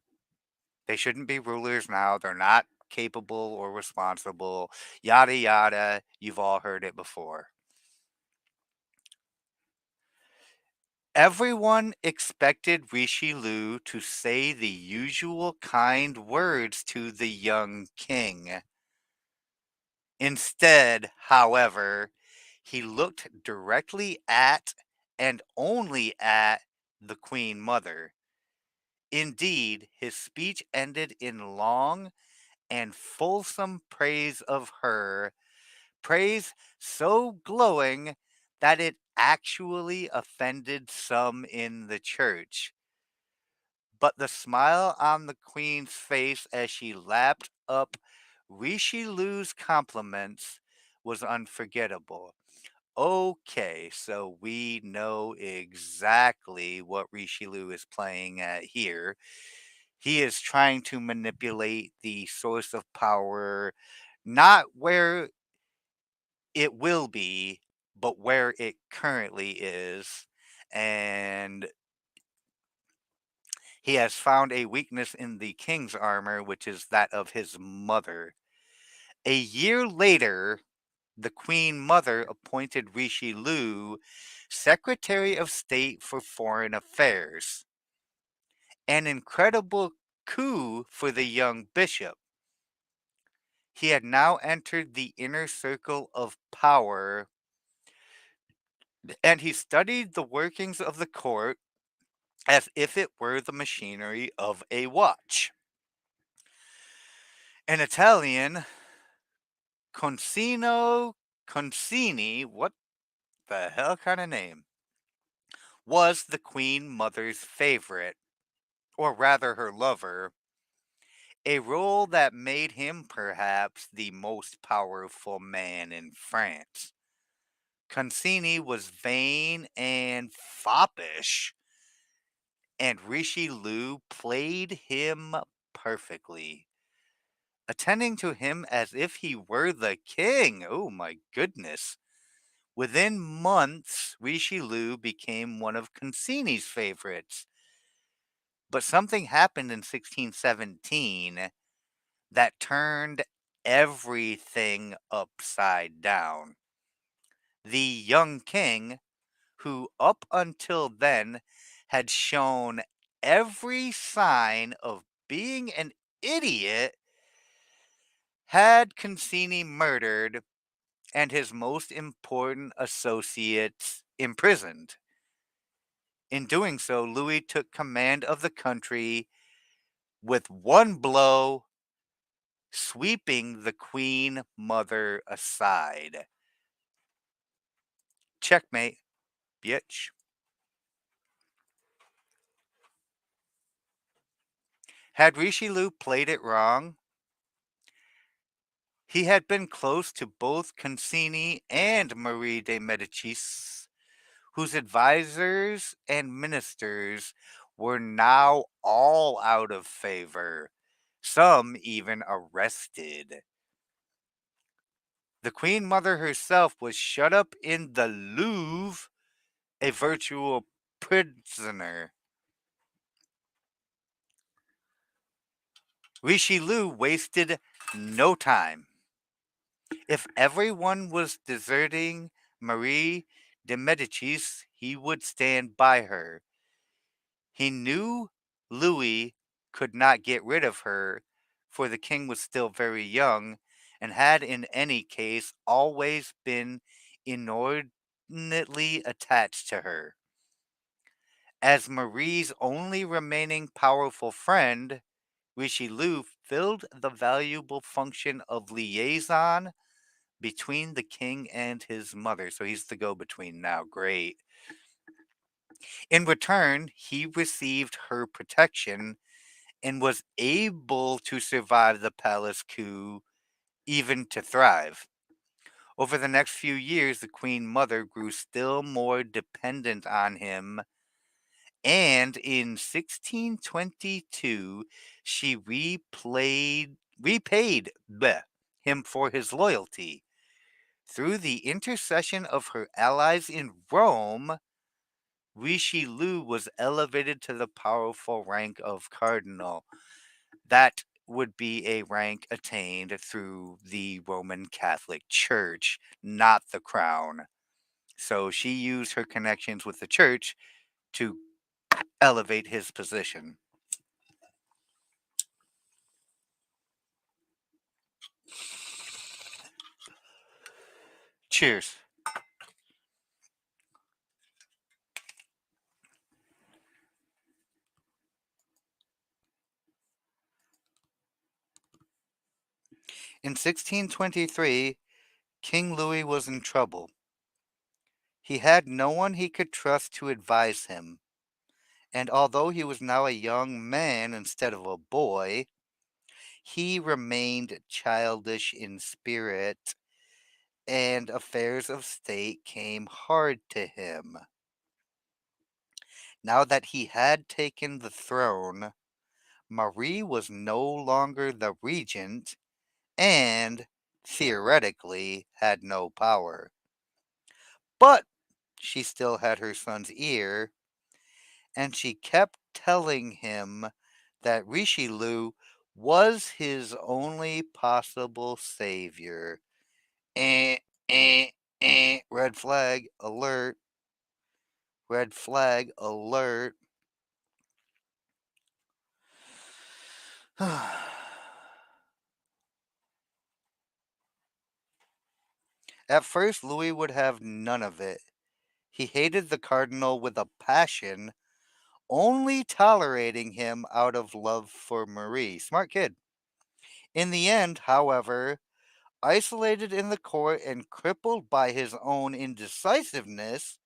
They shouldn't be rulers now. They're not capable or responsible. Yada yada. You've all heard it before. Everyone expected Richelieu to say the usual kind words to the young king. Instead, however, he looked directly at and only at the Queen Mother. Indeed, his speech ended in long and fulsome praise of her, praise so glowing that it actually offended some in the church. But the smile on the Queen's face as she lapped up Richelieu's compliments was unforgettable. Okay, so we know exactly what Richelieu is playing at here. He is trying to manipulate the source of power, not where it will be, but where it currently is. And he has found a weakness in the king's armor, which is that of his mother. A year later, the Queen Mother appointed Richelieu Secretary of State for Foreign Affairs. An incredible coup for the young bishop. He had now entered the inner circle of power, and he studied the workings of the court as if it were the machinery of a watch. An Italian, Concino Concini, what the hell kind of name, was the Queen Mother's favorite, or rather her lover, a role that made him perhaps the most powerful man in France. Concini was vain and foppish, and Richelieu played him perfectly, attending to him as if he were the king. Oh my goodness. Within months, Richelieu became one of Concini's favorites. But something happened in 1617 that turned everything upside down. The young king, who up until then had shown every sign of being an idiot, had Concini murdered and his most important associates imprisoned. In doing so, Louis took command of the country with one blow, sweeping the Queen Mother aside. Checkmate, bitch. Had Richelieu played it wrong? He had been close to both Concini and Marie de Medicis, whose advisers and ministers were now all out of favor, some even arrested. The Queen Mother herself was shut up in the Louvre, a virtual prisoner. Richelieu wasted no time. If everyone was deserting Marie de Medicis, he would stand by her. He knew Louis could not get rid of her, for the king was still very young and had in any case always been inordinately attached to her. As Marie's only remaining powerful friend, Richelieu filled the valuable function of liaison between the king and his mother. So he's the go between now. Great. In return, he received her protection and was able to survive the palace coup, even to thrive. Over the next few years, the Queen Mother grew still more dependent on him, and in 1622, she repaid him for his loyalty. Through the intercession of her allies in Rome, Richelieu was elevated to the powerful rank of cardinal. That would be a rank attained through the Roman Catholic Church, not the crown. So she used her connections with the church to elevate his position. Cheers. In 1623, King Louis was in trouble. He had no one he could trust to advise him, and although he was now a young man instead of a boy, he remained childish in spirit, and affairs of state came hard to him. Now that he had taken the throne, Marie was no longer the regent and, theoretically, had no power. But she still had her son's ear, and she kept telling him that Richelieu was his only possible savior. Eh, eh, red flag alert. Red flag alert. At first, Louis would have none of it. He hated the cardinal with a passion, only tolerating him out of love for Marie. Smart kid. In the end, however, isolated in the court and crippled by his own indecisiveness,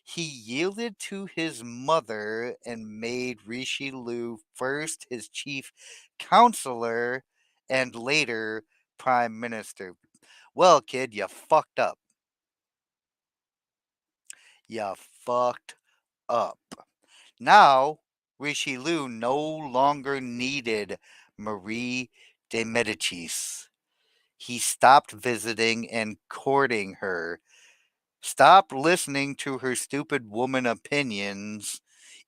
he yielded to his mother and made Richelieu first his chief counselor and later prime minister. Well, kid, you fucked up. You fucked up. Now, Richelieu no longer needed Marie de Medicis. He stopped visiting and courting her, stopped listening to her stupid woman opinions,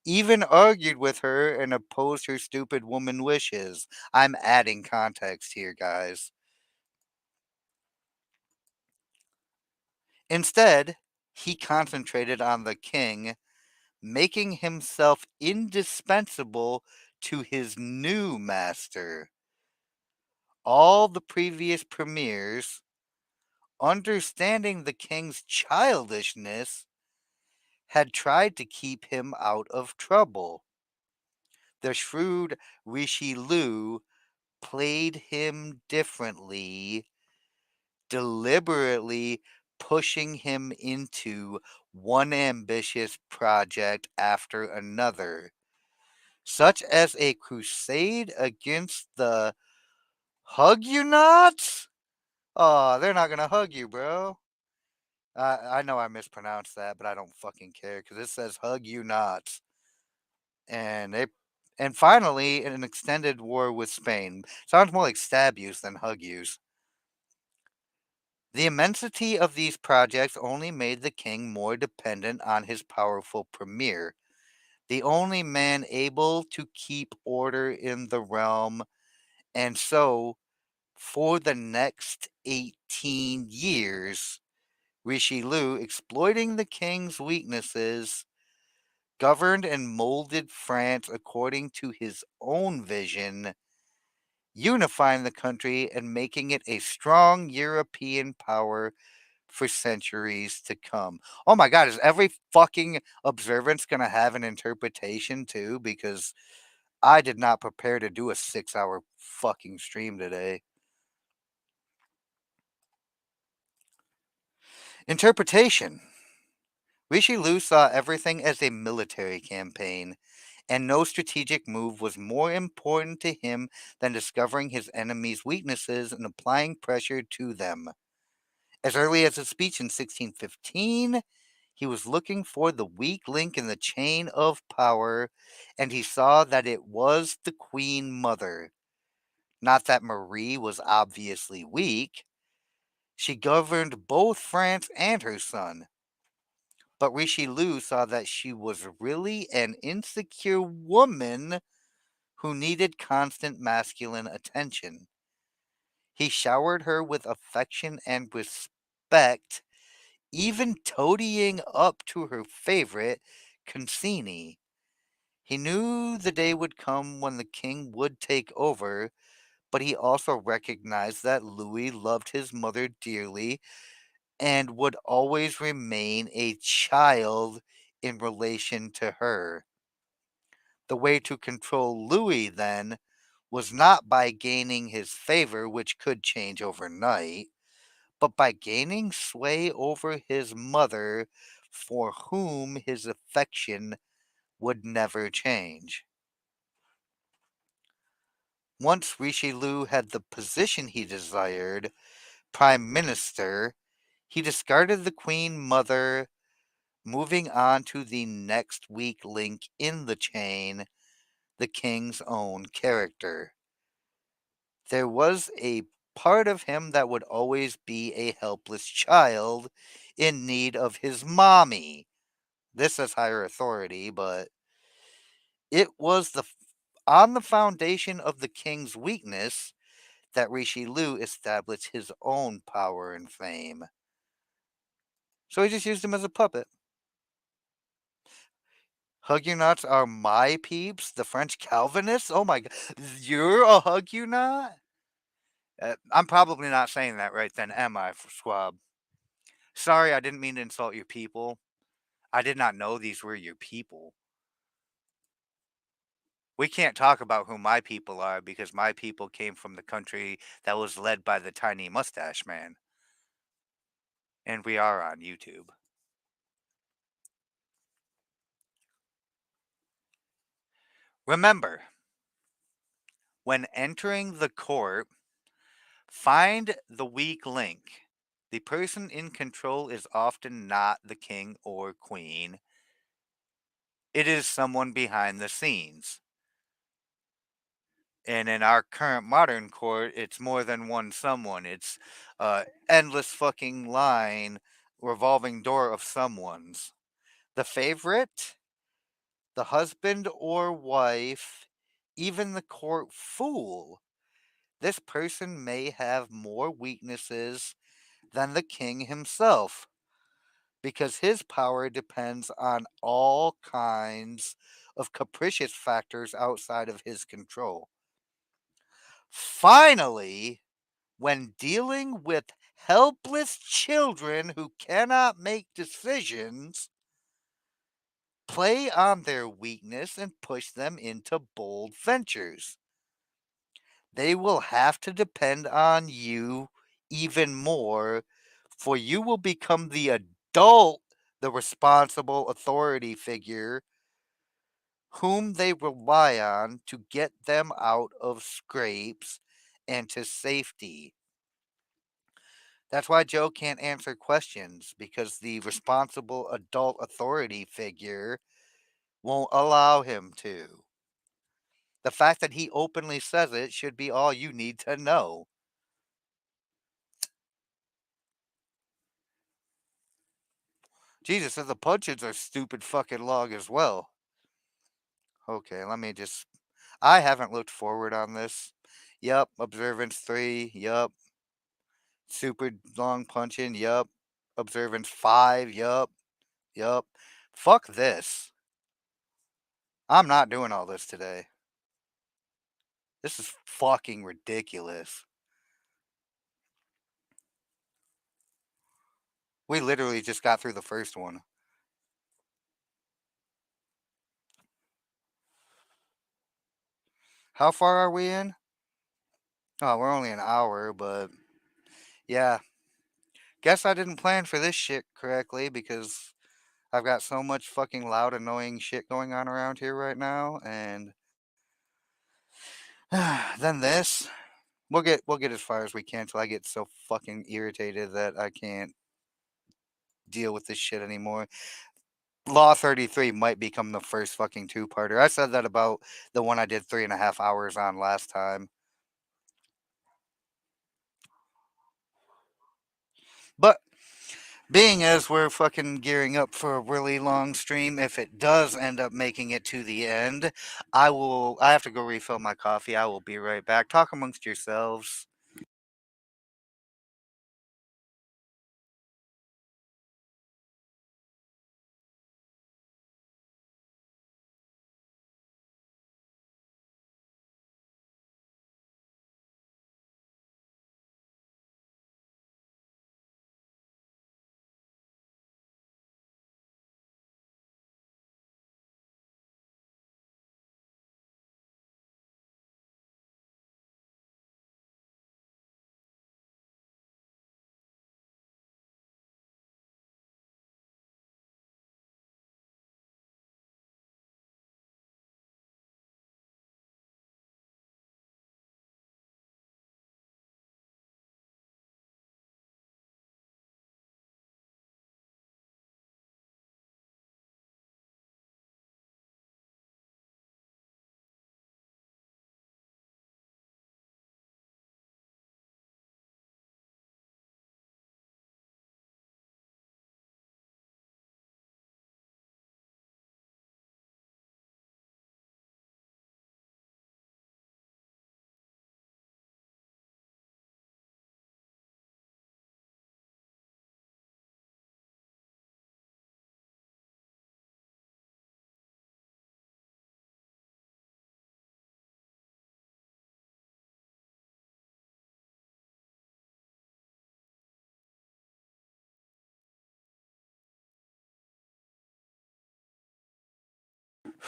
even argued with her and opposed her stupid woman wishes. I'm adding context here, guys. Instead, he concentrated on the king, making himself indispensable to his new master. All the previous premiers, understanding the king's childishness, had tried to keep him out of trouble. The shrewd Richelieu played him differently, deliberately pushing him into one ambitious project after another, such as a crusade against the Huguenots? Oh, they're not going to hug you, bro. I know I mispronounced that, but I don't fucking care because it says Huguenots. And they and finally an extended war with Spain. Sounds more like stab use than hug use. The immensity of these projects only made the king more dependent on his powerful premier, the only man able to keep order in the realm, and so, for the next 18 years, Richelieu, exploiting the king's weaknesses, governed and molded France according to his own vision, unifying the country and making it a strong European power for centuries to come. Oh my God, is every fucking observance going to have an interpretation too? Because I did not prepare to do a 6 hour fucking stream today. Interpretation. Richelieu saw everything as a military campaign, and no strategic move was more important to him than discovering his enemies' weaknesses and applying pressure to them. As early as his speech in 1615, he was looking for the weak link in the chain of power, and he saw that it was the Queen Mother. Not that Marie was obviously weak. She governed both France and her son. But Richelieu saw that she was really an insecure woman who needed constant masculine attention. He showered her with affection and respect, even toadying up to her favorite, Concini. He knew the day would come when the king would take over, but he also recognized that Louis loved his mother dearly and would always remain a child in relation to her. The way to control Louis, then, was not by gaining his favor, which could change overnight, but by gaining sway over his mother, for whom his affection would never change. Once Richelieu had the position he desired, prime minister, he discarded the queen mother, moving on to the next weak link in the chain, the king's own character. There was a part of him that would always be a helpless child in need of his mommy. This has higher authority, but it was on the foundation of the king's weakness that Richelieu established his own power and fame. So he just used him as a puppet. Huguenots are my peeps, the French Calvinists. Oh my God, you're a Huguenot? I'm probably not saying that right then, am I, Schwab? Sorry, I didn't mean to insult your people. I did not know these were your people. We can't talk about who my people are because my people came from the country that was led by the tiny mustache man. And we are on YouTube. Remember, when entering the court, find the weak link. The person in control is often not the king or queen, it is someone behind the scenes. And in our current modern court, it's more than one someone. It's endless fucking line, revolving door of someone's. The favorite, the husband or wife, even the court fool. This person may have more weaknesses than the king himself because his power depends on all kinds of capricious factors outside of his control. Finally, when dealing with helpless children who cannot make decisions, play on their weakness and push them into bold ventures. They will have to depend on you even more, for you will become the adult, the responsible authority figure whom they rely on to get them out of scrapes and to safety. That's why Joe can't answer questions because the responsible adult authority figure won't allow him to. The fact that he openly says it should be all you need to know. Jesus, and the punches are stupid fucking long as well. Okay, let me just. I haven't looked forward on this. Yup, observance 3. Yup, super long punching. Yup, observance 5. Yup, yup. Fuck this. I'm not doing all this today. This is fucking ridiculous. We literally just got through the first one. How far are we in? Oh, we're only an hour, but yeah. Guess I didn't plan for this shit correctly because I've got so much fucking loud, annoying shit going on around here right now, and then this. We'll get as far as we can till I get so fucking irritated that I can't deal with this shit anymore. Law 33 might become the first fucking two-parter. I said that about the one I did 3.5 hours on last time. But being as we're fucking gearing up for a really long stream, if it does end up making it to the end, I have to go refill my coffee. I will be right back. Talk amongst yourselves.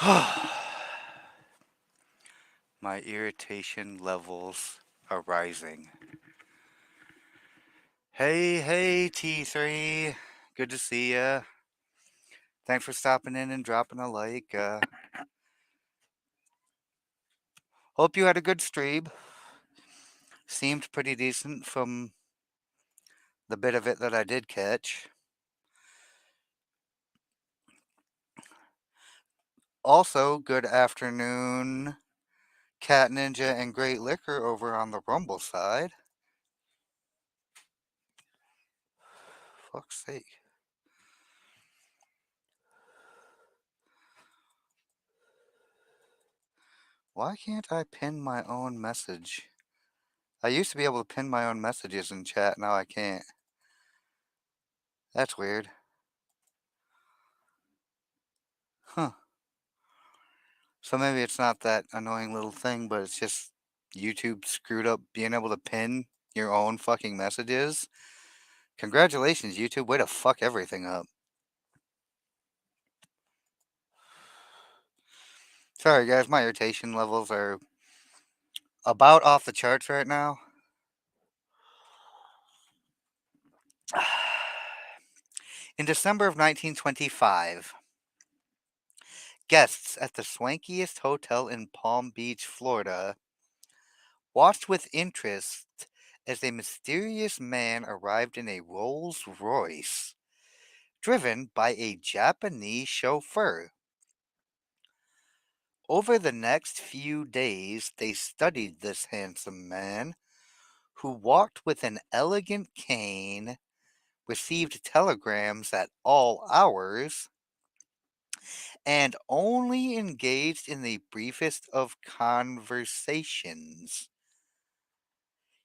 My irritation levels are rising. Hey, T3. Good to see ya. Thanks for stopping in and dropping a like. Hope you had a good stream. Seemed pretty decent from the bit of it that I did catch. Also, good afternoon, Cat Ninja and Great Liquor over on the Rumble side. Fuck's sake. Why can't I pin my own message? I used to be able to pin my own messages in chat, now I can't. That's weird. Huh. So maybe it's not that annoying little thing, but it's just YouTube screwed up being able to pin your own fucking messages. Congratulations, YouTube. Way to fuck everything up. Sorry, guys. My irritation levels are about off the charts right now. In December of 1925, guests at the swankiest hotel in Palm Beach, Florida, watched with interest as a mysterious man arrived in a Rolls Royce, driven by a Japanese chauffeur. Over the next few days, they studied this handsome man, who walked with an elegant cane, received telegrams at all hours, and only engaged in the briefest of conversations.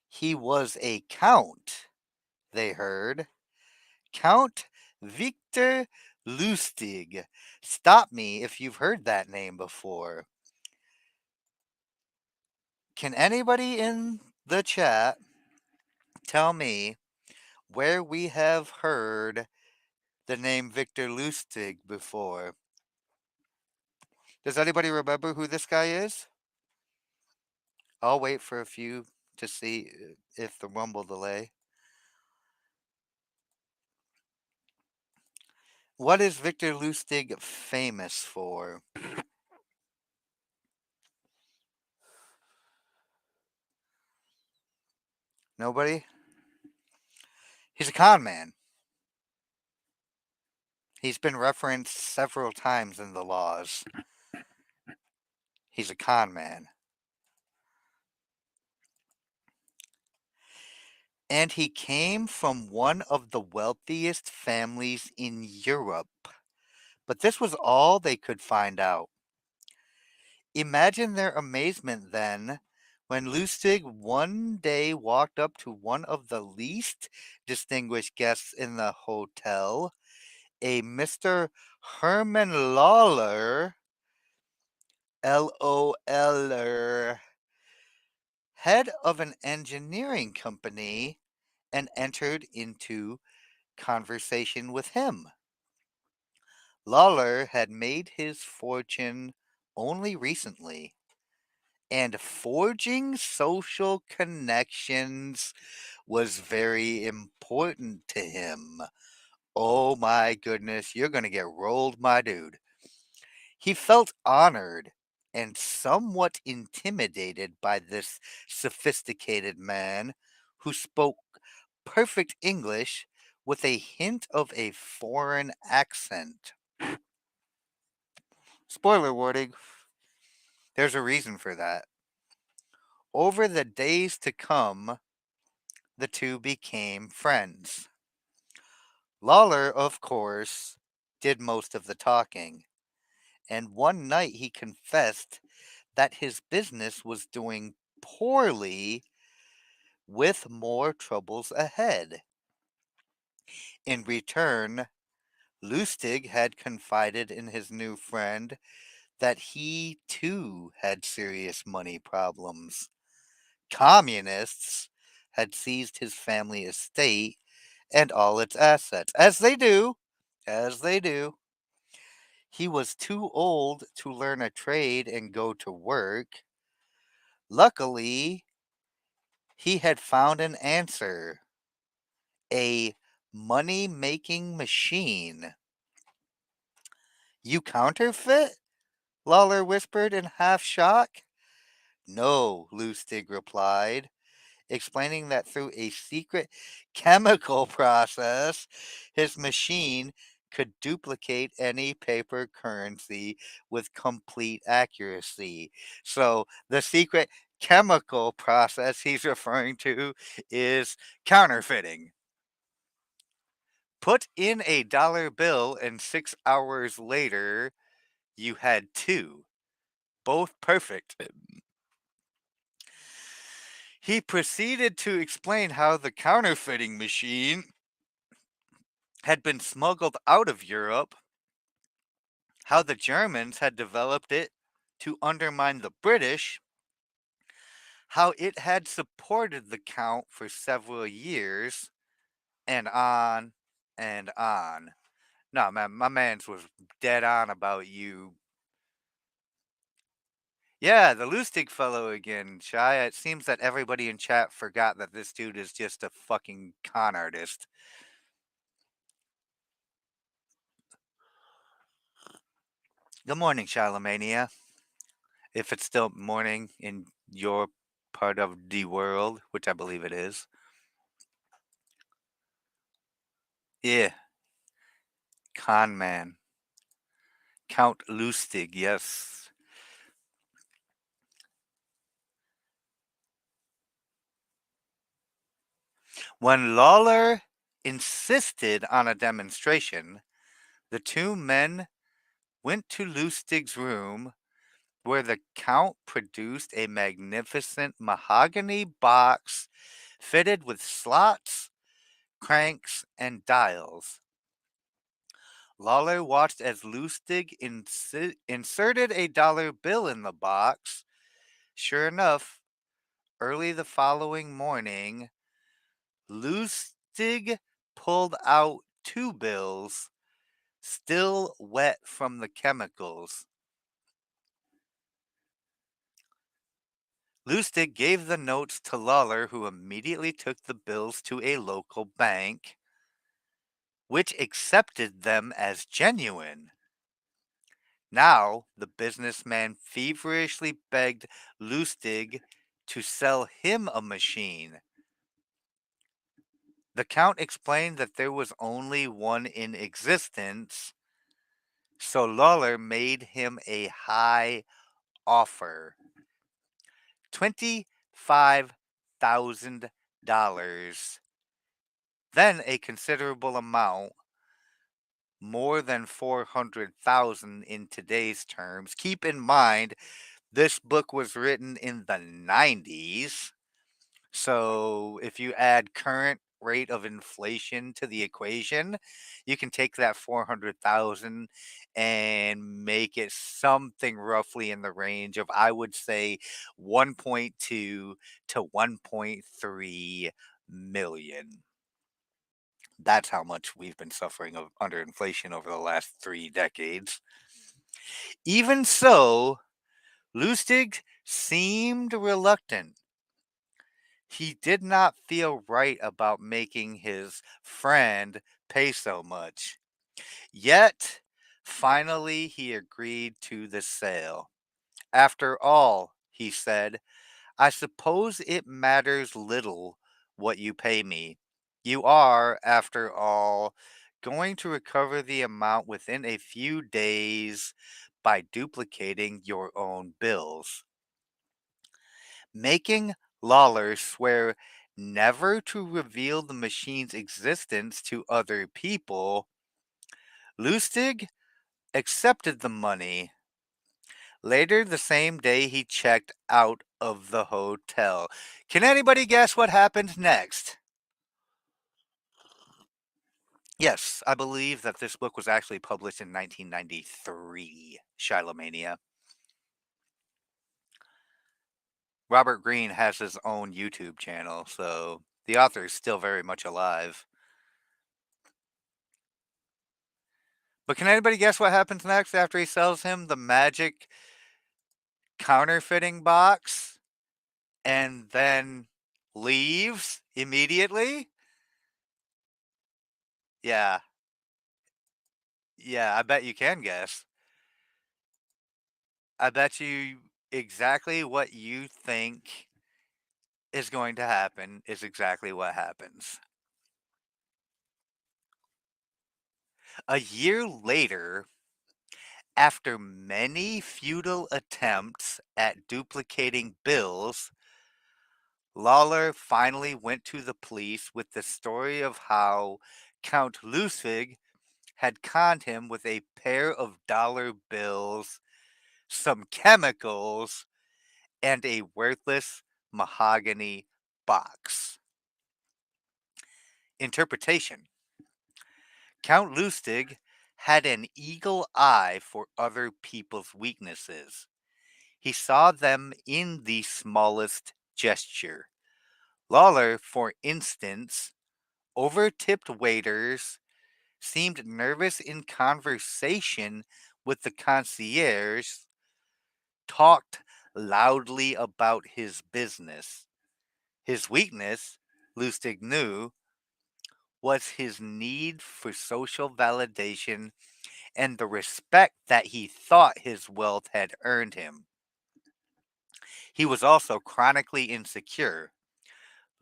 He was a count, they heard. Count Victor Lustig. Stop me if you've heard that name before. Can anybody in the chat tell me where we have heard the name Victor Lustig before? Does anybody remember who this guy is? I'll wait for a few to see if the rumble delay. What is Victor Lustig famous for? Nobody? He's a con man. He's been referenced several times in the laws. He's a con man. And he came from one of the wealthiest families in Europe. But this was all they could find out. Imagine their amazement then when Lustig one day walked up to one of the least distinguished guests in the hotel, a Mr. Herman Lawler, L-O-L-er, head of an engineering company, and entered into conversation with him. Lawler had made his fortune only recently, and forging social connections was very important to him. Oh my goodness, you're going to get rolled, my dude. He felt honored and somewhat intimidated by this sophisticated man who spoke perfect English with a hint of a foreign accent. Spoiler warning, there's a reason for that. Over the days to come, the two became friends. Lawler, of course, did most of the talking, and one night he confessed that his business was doing poorly with more troubles ahead. In return, Lustig had confided in his new friend that he too had serious money problems. Communists had seized his family estate and all its assets, as they do. He was too old to learn a trade and go to work. Luckily, he had found an answer: a money making machine. You counterfeit? Lawler whispered in half shock. No, Lustig replied, explaining that through a secret chemical process, his machine could duplicate any paper currency with complete accuracy. So the secret chemical process he's referring to is counterfeiting. Put in a dollar bill, and 6 hours later, you had two, both perfect. He proceeded to explain how the counterfeiting machine had been smuggled out of Europe, how the Germans had developed it to undermine the British, how it had supported the Count for several years, and on and on. No, man, my man's was dead on about you. Yeah, the Lustig fellow again, Shy. It seems that everybody in chat forgot that this dude is just a fucking con artist. Good morning, Charlemania. If it's still morning in your part of the world, which I believe it is. Yeah, con man. Count Lustig, yes. When Lawler insisted on a demonstration, the two men went to Lustig's room, where the Count produced a magnificent mahogany box fitted with slots, cranks, and dials. Lawler watched as Lustig inserted a dollar bill in the box. Sure enough, early the following morning, Lustig pulled out two bills, still wet from the chemicals. Lustig gave the notes to Lawler, who immediately took the bills to a local bank, which accepted them as genuine. Now, the businessman feverishly begged Lustig to sell him a machine. The Count explained that there was only one in existence, so Lawler made him a high offer: $25,000. Then a considerable amount, more than 400,000 in today's terms. Keep in mind, this book was written in the 90s. So if you add current rate of inflation to the equation, you can take that 400,000 and make it something roughly in the range of, I would say, 1.2 to 1.3 million. That's how much we've been suffering under inflation over the last 3 decades. Even so, Lustig seemed reluctant. He did not feel right about making his friend pay so much. Yet, finally, he agreed to the sale. After all, he said, I suppose it matters little what you pay me. You are, after all, going to recover the amount within a few days by duplicating your own bills. Making Lawler swear never to reveal the machine's existence to other people, Lustig accepted the money. Later the same day, he checked out of the hotel. Can anybody guess what happened next? Yes, I believe that this book was actually published in 1993, Shilomania. Robert Greene has his own YouTube channel, so the author is still very much alive. But can anybody guess what happens next after he sells him the magic counterfeiting box and then leaves immediately? Yeah. Yeah, I bet you can guess. I bet you exactly what you think is going to happen is exactly what happens. A year later, after many futile attempts at duplicating bills, Lawler finally went to the police with the story of how Count Lustig had conned him with a pair of dollar bills, some chemicals, and a worthless mahogany box. Interpretation: Count Lustig had an eagle eye for other people's weaknesses. He saw them in the smallest gesture. Lawler, for instance, over-tipped waiters, seemed nervous in conversation with the concierge, talked loudly about his business. His weakness, Lustig knew, was his need for social validation and the respect that he thought his wealth had earned him. He was also chronically insecure.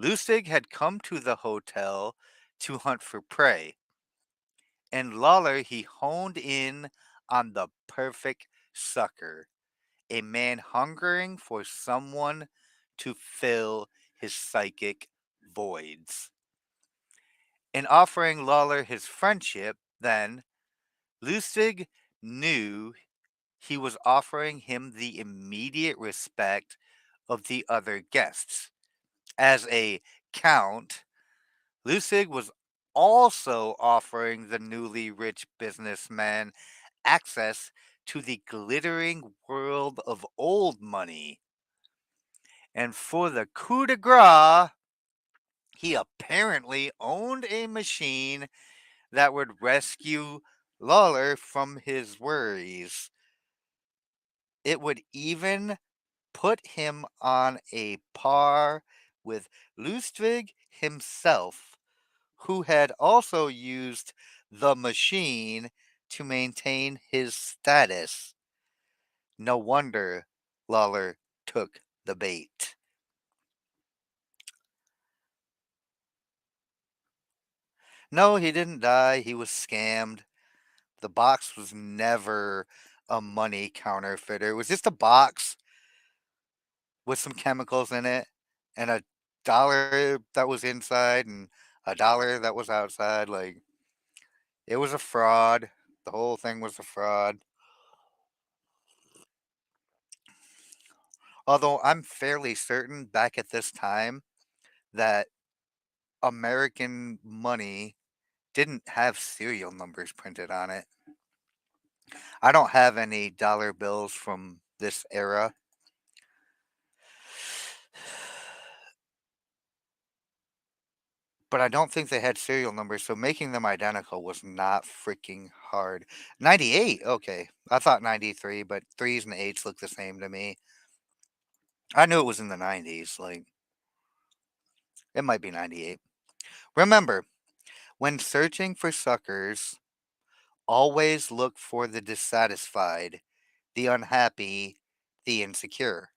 Lustig had come to the hotel to hunt for prey. In Lawler, he honed in on the perfect sucker, a man hungering for someone to fill his psychic voids. In offering Lawler his friendship, then, Lustig knew he was offering him the immediate respect of the other guests. As a count, Lustig was also offering the newly rich businessman access to the glittering world of old money. And for the coup de grace, he apparently owned a machine that would rescue Lawler from his worries. It would even put him on a par with Lustig himself, who had also used the machine to maintain his status. No wonder Lawler took the bait. No, he didn't die. He was scammed. The box was never a money counterfeiter. It was just a box with some chemicals in it and a dollar that was inside and a dollar that was outside. Like, it was a fraud. The whole thing was a fraud. Although I'm fairly certain back at this time that American money didn't have serial numbers printed on it. I don't have any dollar bills from this era. But I don't think they had serial numbers, so making them identical was not freaking hard. 98, okay. I thought 93, but threes and eights look the same to me. I knew it was in the 90s, like, it might be 98. Remember, when searching for suckers, always look for the dissatisfied, the unhappy, the insecure.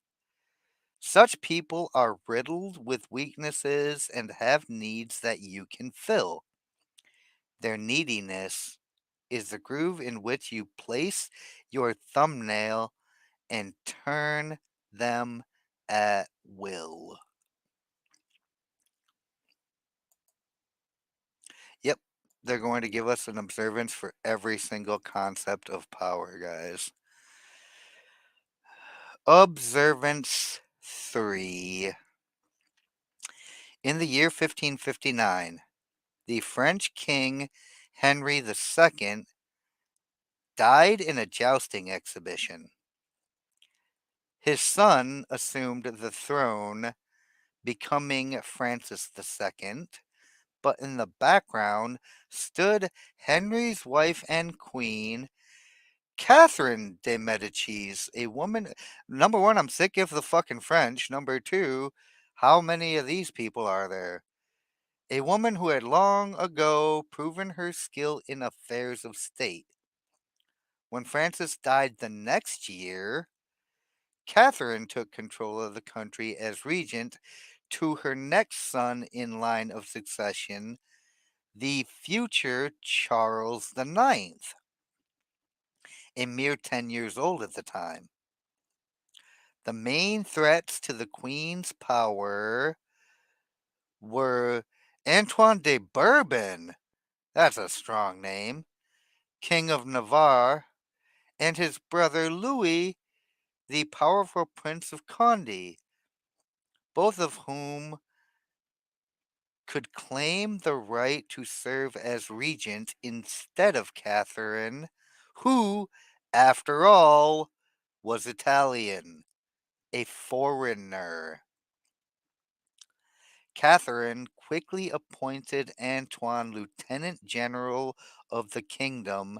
Such people are riddled with weaknesses and have needs that you can fill. Their neediness is the groove in which you place your thumbnail and turn them at will. Yep, they're going to give us an observance for every single concept of power, guys. Observance 3. In the year 1559, the French king Henry II died in a jousting exhibition. His son assumed the throne, becoming Francis II, but in the background stood Henry's wife and queen, Catherine de Medicis, a woman. Number one, I'm sick of the fucking French. Number two, how many of these people are there? A woman who had long ago proven her skill in affairs of state. When Francis died the next year, Catherine took control of the country as regent to her next son in line of succession, the future Charles the Ninth, a mere 10 years old at the time. The main threats to the Queen's power were Antoine de Bourbon, that's a strong name, King of Navarre, and his brother Louis, the powerful Prince of Condé, both of whom could claim the right to serve as regent instead of Catherine, who, after all, was Italian, a foreigner. Catherine quickly appointed Antoine lieutenant general of the kingdom,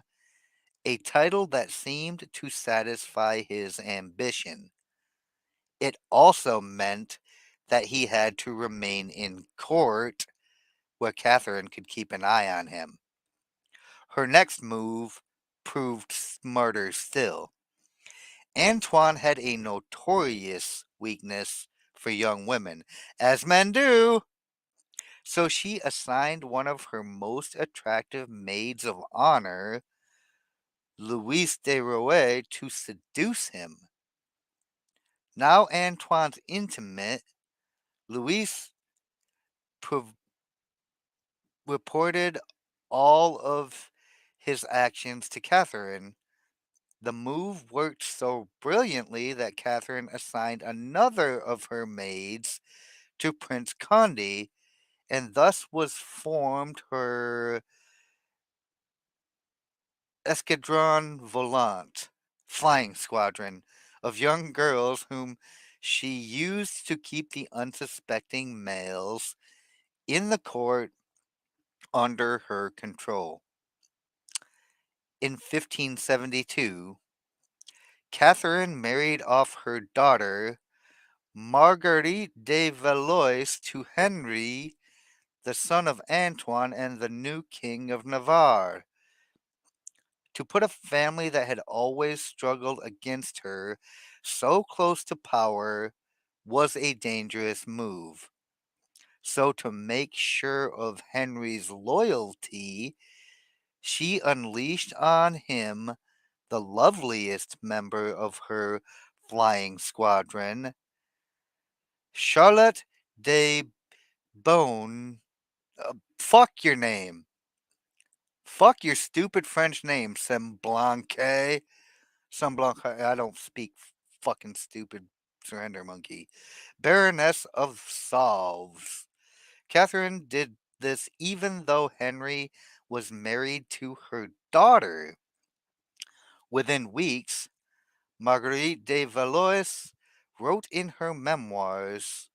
a title that seemed to satisfy his ambition. It also meant that he had to remain in court where Catherine could keep an eye on him. Her next move proved smarter still. Antoine had a notorious weakness for young women, as men do. So she assigned one of her most attractive maids of honor, Louise de Rouet, to seduce him. Now Antoine's intimate, Louise prov- reported all of his actions to Catherine. The move worked so brilliantly that Catherine assigned another of her maids to Prince Condé, and thus was formed her Escadron Volant, flying squadron, of young girls whom she used to keep the unsuspecting males in the court under her control. In 1572, Catherine married off her daughter, Marguerite de Valois, to Henry, the son of Antoine and the new king of Navarre. To put a family that had always struggled against her so close to power was a dangerous move. So, to make sure of Henry's loyalty, she unleashed on him the loveliest member of her flying squadron, Charlotte de Beaune. Fuck your name. Fuck your stupid French name, Semblanque. Semblanque. I don't speak fucking stupid surrender monkey. Baroness of Salves. Catherine did this even though Henry was married to her daughter. Within weeks, Marguerite de Valois wrote in her memoirs,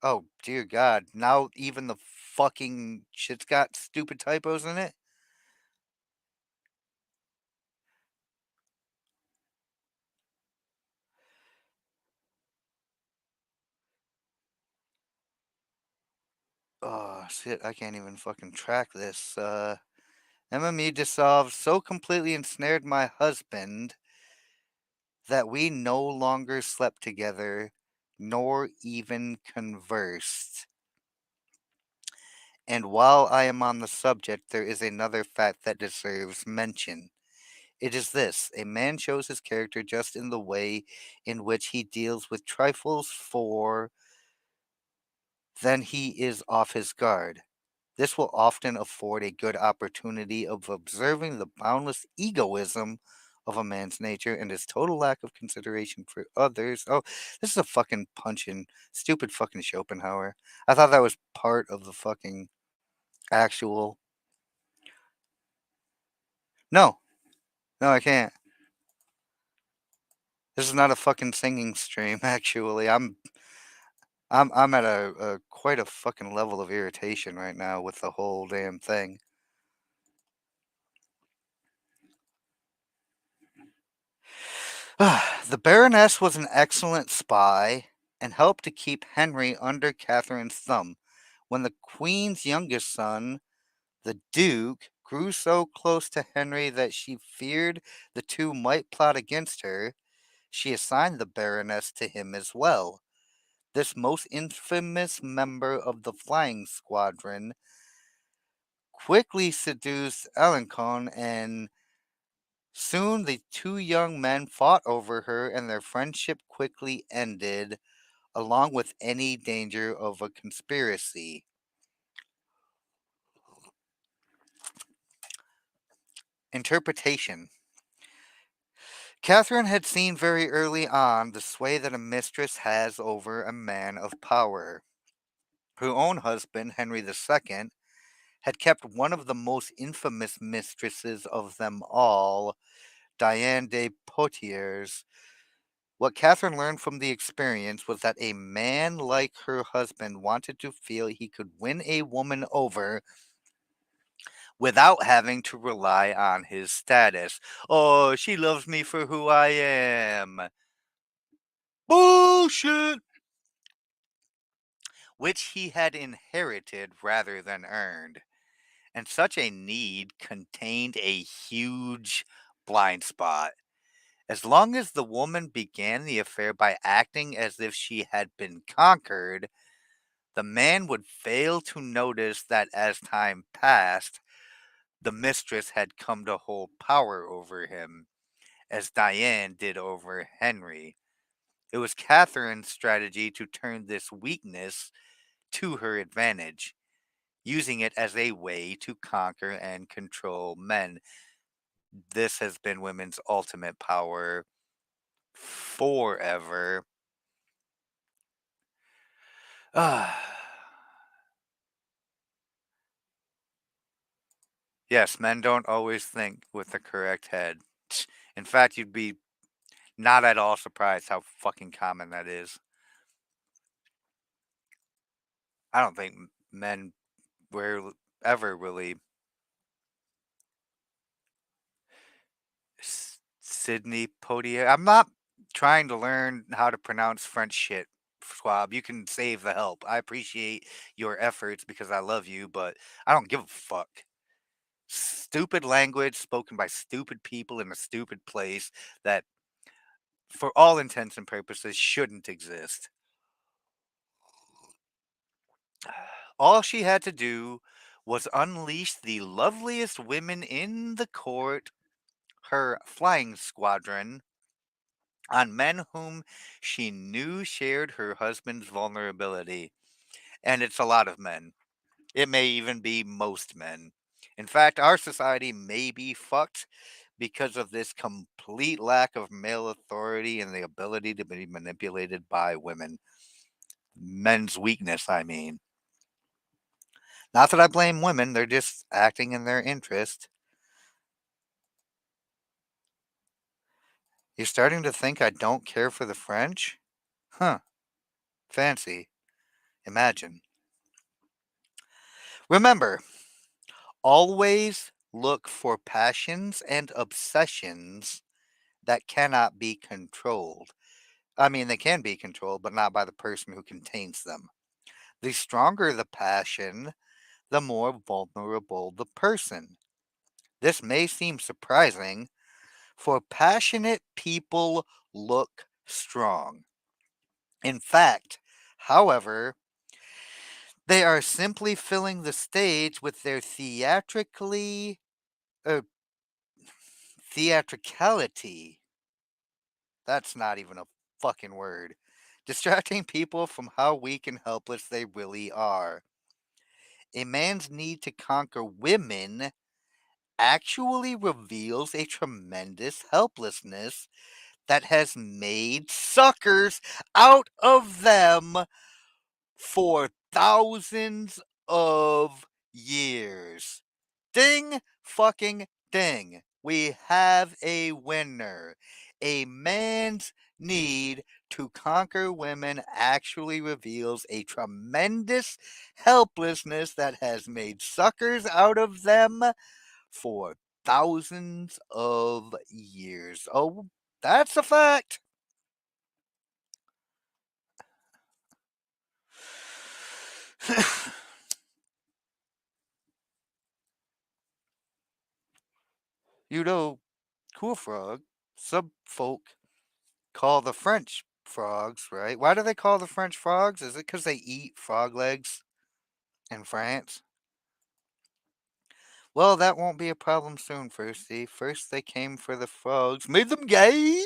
oh dear God, now even the fucking shit's got stupid typos in it. Oh shit, I can't even fucking track this. MME dissolved so completely ensnared my husband that we no longer slept together, nor even conversed. And while I am on the subject, there is another fact that deserves mention. It is this: a man shows his character just in the way in which he deals with trifles, for then he is off his guard. This will often afford a good opportunity of observing the boundless egoism of a man's nature and his total lack of consideration for others. Oh, this is a fucking punchin' stupid fucking Schopenhauer. I thought that was part of the fucking actual. No, no, I can't. This is not a fucking singing stream, actually. I'm at a quite a fucking level of irritation right now with the whole damn thing. The Baroness was an excellent spy and helped to keep Henry under Catherine's thumb. When the Queen's youngest son, the Duke, grew so close to Henry that she feared the two might plot against her, she assigned the Baroness to him as well. This most infamous member of the flying squadron quickly seduced Alencon, and soon the two young men fought over her, and their friendship quickly ended, along with any danger of a conspiracy. Interpretation. Catherine had seen very early on the sway that a mistress has over a man of power. Her own husband, Henry II, had kept one of the most infamous mistresses of them all, Diane de Poitiers. What Catherine learned from the experience was that a man like her husband wanted to feel he could win a woman over without having to rely on his status. Oh, she loves me for who I am. Bullshit! Which he had inherited rather than earned. And such a need contained a huge blind spot. As long as the woman began the affair by acting as if she had been conquered, the man would fail to notice that as time passed, the mistress had come to hold power over him, as Diane did over Henry. It was Catherine's strategy to turn this weakness to her advantage, using it as a way to conquer and control men. This has been women's ultimate power forever. Yes, men don't always think with the correct head. In fact, you'd be not at all surprised how fucking common that is. I don't think men were ever really Sydney Poitier. I'm not trying to learn how to pronounce French shit, Schwab. You can save the help. I appreciate your efforts because I love you, but I don't give a fuck. Stupid language spoken by stupid people in a stupid place that, for all intents and purposes, shouldn't exist. All she had to do was unleash the loveliest women in the court, her flying squadron, on men whom she knew shared her husband's vulnerability. And it's a lot of men. It may even be most men. In fact, our society may be fucked because of this complete lack of male authority and the ability to be manipulated by women. Men's weakness, I mean. Not that I blame women, they're just acting in their interest. You're starting to think I don't care for the French? Huh, fancy. Imagine. Remember, always look for passions and obsessions that cannot be controlled. I mean, they can be controlled, but not by the person who contains them. The stronger the passion, the more vulnerable the person. This may seem surprising, for passionate people look strong. In fact, however, they are simply filling the stage with their uh, theatricality. That's not even a fucking word. Distracting people from how weak and helpless they really are. A man's need to conquer women actually reveals a tremendous helplessness that has made suckers out of them for thousands of years. Ding fucking ding. We have a winner. A man's need to conquer women actually reveals a tremendous helplessness that has made suckers out of them for thousands of years. Oh, that's a fact. You know, cool frog, some folk call the French frogs, right? Why do they call the French frogs? Is it because they eat frog legs in France? Well, that won't be a problem soon, Firsty. First they came for the frogs, made them gay.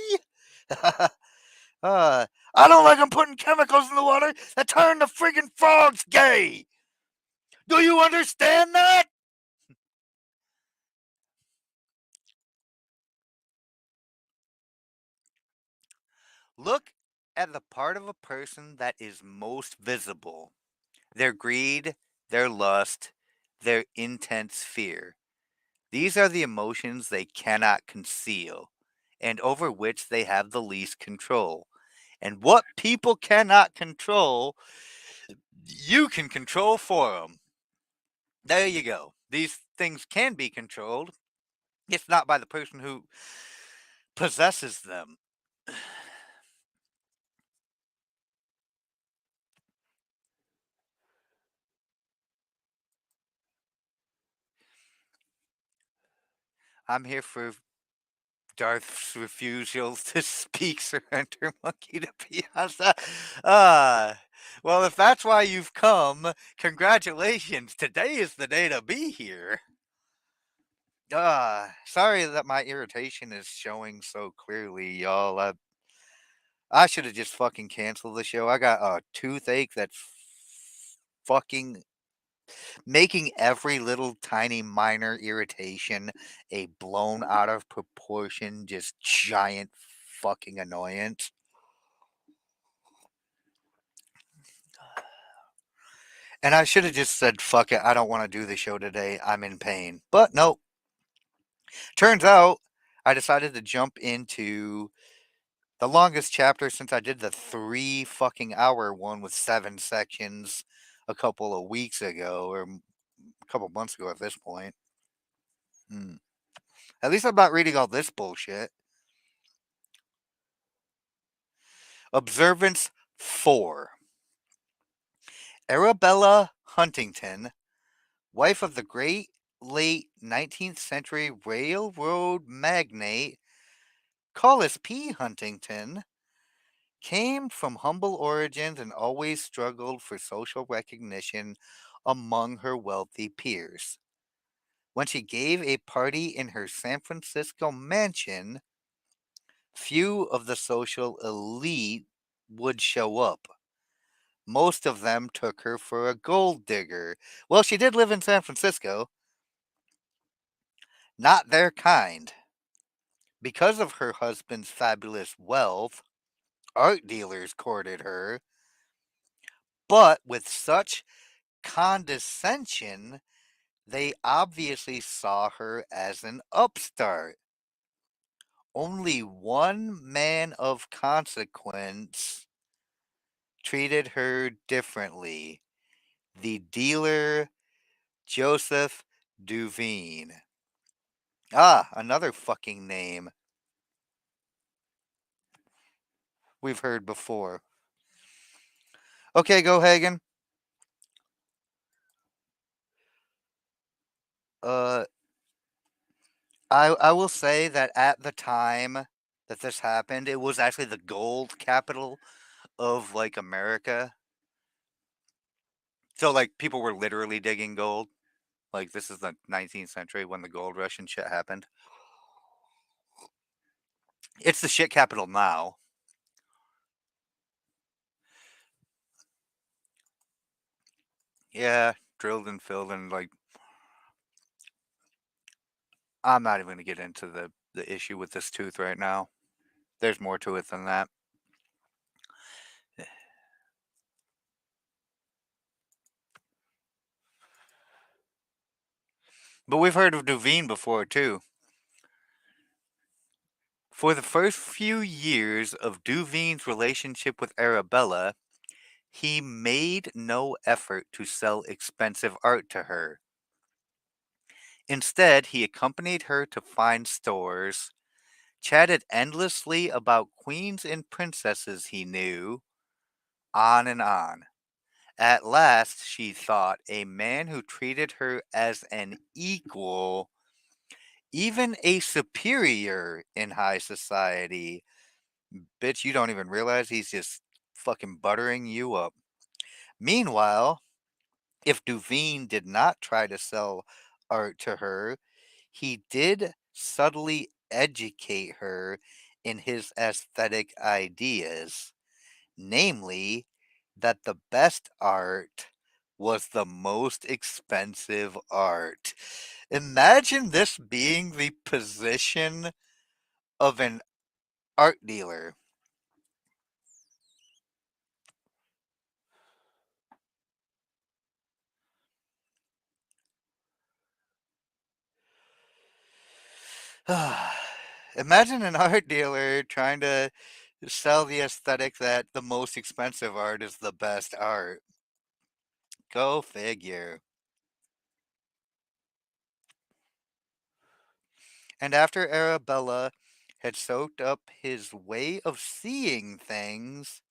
I don't like them putting chemicals in the water that turn the friggin' frogs gay. Do you understand that? Look at the part of a person that is most visible: their greed, their lust, their intense fear. These are the emotions they cannot conceal, and over which they have the least control. And what people cannot control, you can control for them. There you go. These things can be controlled. It's not by the person who possesses them. I'm here for Darth's refusal to speak, surrender monkey to Piazza. Uh, well, if that's why you've come, congratulations. Today is the day to be here. Sorry that my irritation is showing so clearly, y'all. I should have just fucking canceled the show. I got a toothache that's fucking making every little tiny minor irritation a blown out of proportion, just giant fucking annoyance. And I should have just said, fuck it, I don't want to do the show today. I'm in pain. But no, turns out I decided to jump into the longest chapter since I did the 3 fucking hour one with 7 sections a couple of weeks ago, or a couple months ago at this point. Hmm. At least I'm not reading all this bullshit. Observance 4. Arabella Huntington, wife of the great late 19th century railroad magnate Collis P. Huntington, came from humble origins and always struggled for social recognition among her wealthy peers. When she gave a party in her San Francisco mansion, few of the social elite would show up. Most of them took her for a gold digger. Well, she did live in San Francisco. Not their kind. Because of her husband's fabulous wealth, art dealers courted her, but with such condescension, they obviously saw her as an upstart. Only one man of consequence treated her differently: the dealer Joseph Duveen. Another fucking name we've heard before. Okay, go Hagen. Uh, I will say that at the time that this happened, it was actually the gold capital of like America. So like people were literally digging gold. Like this is the 19th century when the gold rush and shit happened. It's the shit capital now. Yeah, drilled and filled and like I'm not even gonna get into the issue with this tooth right now. There's more to it than that. But we've heard of Duveen before too. For the first few years of Duveen's relationship with Arabella, he made no effort to sell expensive art to her. Instead, he accompanied her to fine stores, chatted endlessly about queens and princesses he knew, on and on. At last, she thought, a man who treated her as an equal, even a superior in high society. Bitch, you don't even realize he's just fucking buttering you up. Meanwhile, if Duveen did not try to sell art to her, he did subtly educate her in his aesthetic ideas, namely, that the best art was the most expensive art. Imagine this being the position of an art dealer. Imagine an art dealer trying to sell the aesthetic that the most expensive art is the best art. Go figure. And after Arabella had soaked up his way of seeing things,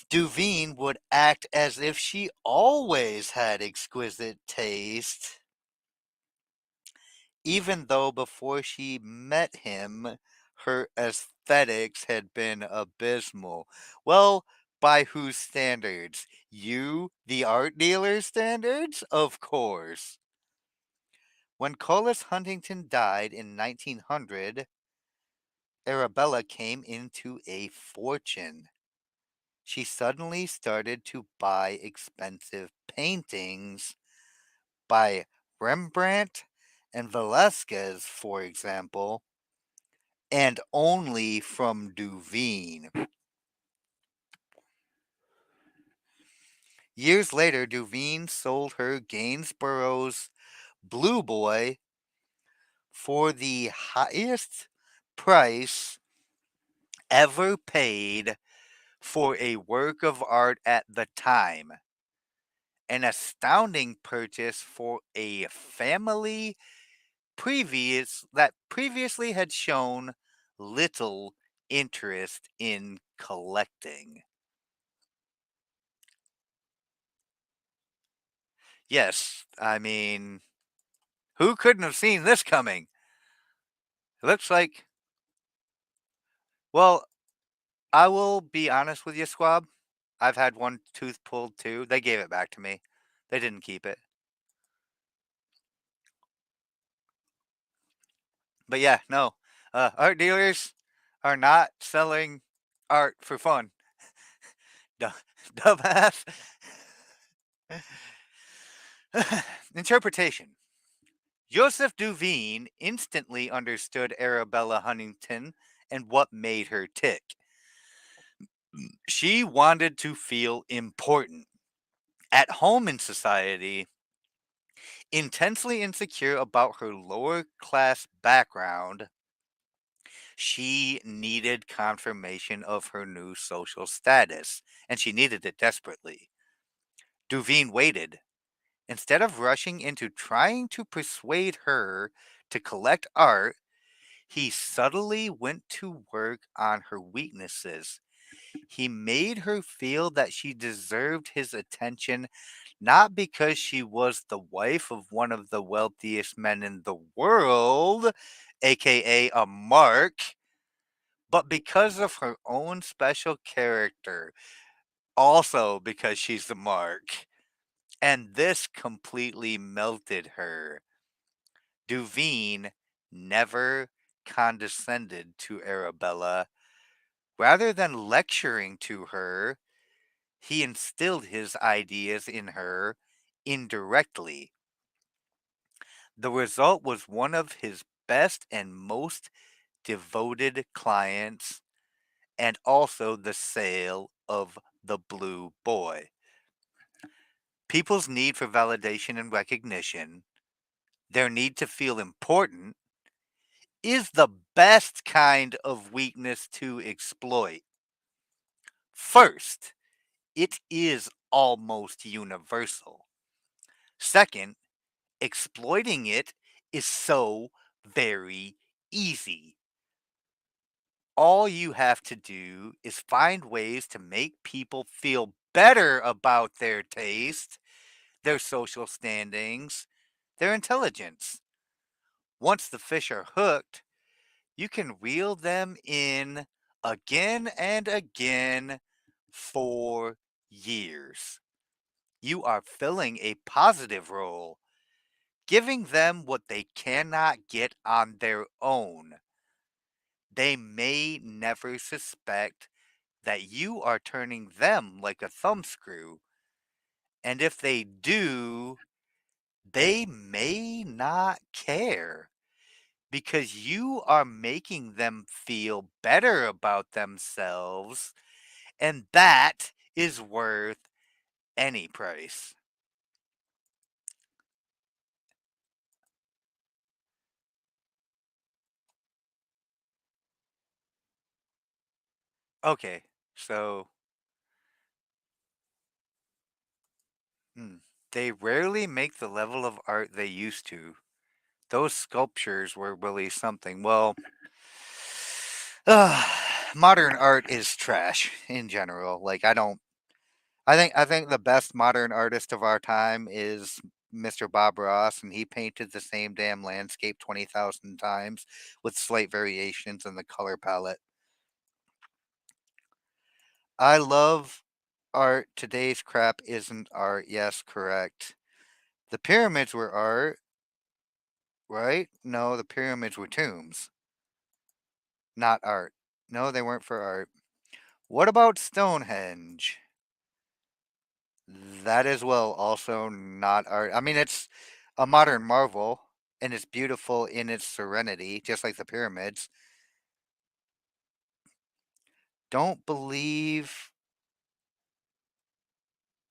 Duveen would act as if she always had exquisite taste, even though before she met him, her aesthetics had been abysmal. Well, by whose standards? You, the art dealer's standards? Of course. When Collis Huntington died in 1900, Arabella came into a fortune. She suddenly started to buy expensive paintings by Rembrandt and Velasquez, for example, and only from Duveen. Years later, Duveen sold her Gainsborough's Blue Boy for the highest price ever paid for a work of art at the time. An astounding purchase for a family previously had shown little interest in collecting. Yes, I mean, who couldn't have seen this coming? It looks like, well, I will be honest with you, Squab. I've had one tooth pulled too. They gave it back to me. They didn't keep it. But yeah, no. Art dealers are not selling art for fun. Dumbass. Interpretation. Joseph Duveen instantly understood Arabella Huntington and what made her tick. She wanted to feel important. At home in society, intensely insecure about her lower class background, she needed confirmation of her new social status, and she needed it desperately. Duveen waited. Instead of rushing into trying to persuade her to collect art, he subtly went to work on her weaknesses. He made her feel that she deserved his attention not because she was the wife of one of the wealthiest men in the world, aka a mark, but because of her own special character, also because she's the mark. And this completely melted her. Duveen never condescended to Arabella. Rather than lecturing to her, he instilled his ideas in her indirectly. The result was one of his best and most devoted clients, and also the sale of the Blue Boy. People's need for validation and recognition, their need to feel important, is the best kind of weakness to exploit. First, it is almost universal. Second, exploiting it is so very easy. All you have to do is find ways to make people feel better about their taste, their social standings, their intelligence. Once the fish are hooked, you can reel them in again and again for years. You are filling a positive role, giving them what they cannot get on their own. They may never suspect that you are turning them like a thumbscrew. And if they do, they may not care because you are making them feel better about themselves, and that is worth any price. Okay, so hmm, they rarely make the level of art they used to. Those sculptures were really something. Well, modern art is trash in general. Like I don't I think the best modern artist of our time is Mr. Bob Ross, and he painted the same damn landscape 20,000 times with slight variations in the color palette. I love art. Today's crap isn't art. Yes, correct. The pyramids were art, right? No, the pyramids were tombs, not art. No, they weren't for art. What about Stonehenge? That as well, also not art. I mean, it's a modern marvel, and it's beautiful in its serenity, just like the pyramids. Don't believe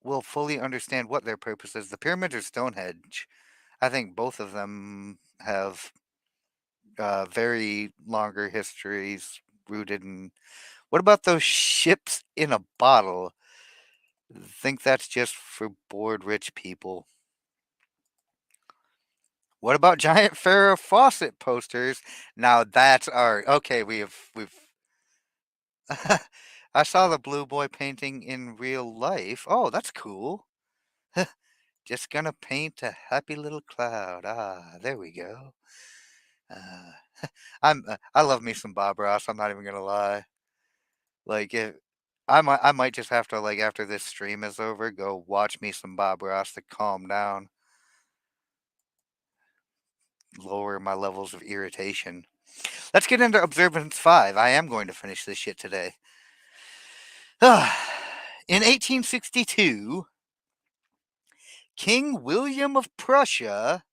we'll fully understand what their purpose is. The pyramids or Stonehenge, I think both of them have very longer histories rooted in. What about those ships in a bottle? Think that's just for bored rich people. What about giant Farrah Fawcett posters? Now that's art. Okay, we've I saw the blue boy painting in real life. Oh, that's cool. Just gonna paint a happy little cloud. Ah, there we go. Uh, I love me some Bob Ross. I'm not even gonna lie. Like I might just have to like after this stream is over, go watch me some Bob Ross to calm down, lower my levels of irritation. Let's get into observance 5. I am going to finish this shit today. In 1862, King William of Prussia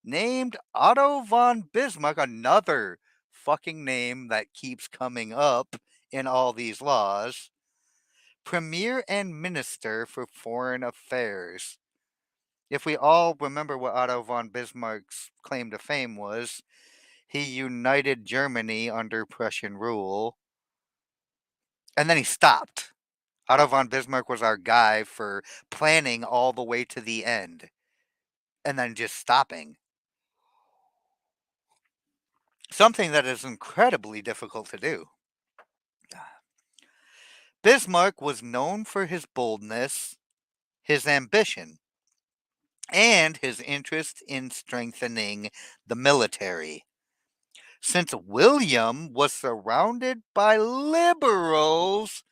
named Otto von Bismarck, another fucking name that keeps coming up in all these laws, Premier and Minister for Foreign Affairs. If we all remember what Otto von Bismarck's claim to fame was, he united Germany under Prussian rule, and then he stopped. Otto von Bismarck was our guy for planning all the way to the end and then just stopping. Something that is incredibly difficult to do. Bismarck was known for his boldness, his ambition, and his interest in strengthening the military. Since William was surrounded by liberals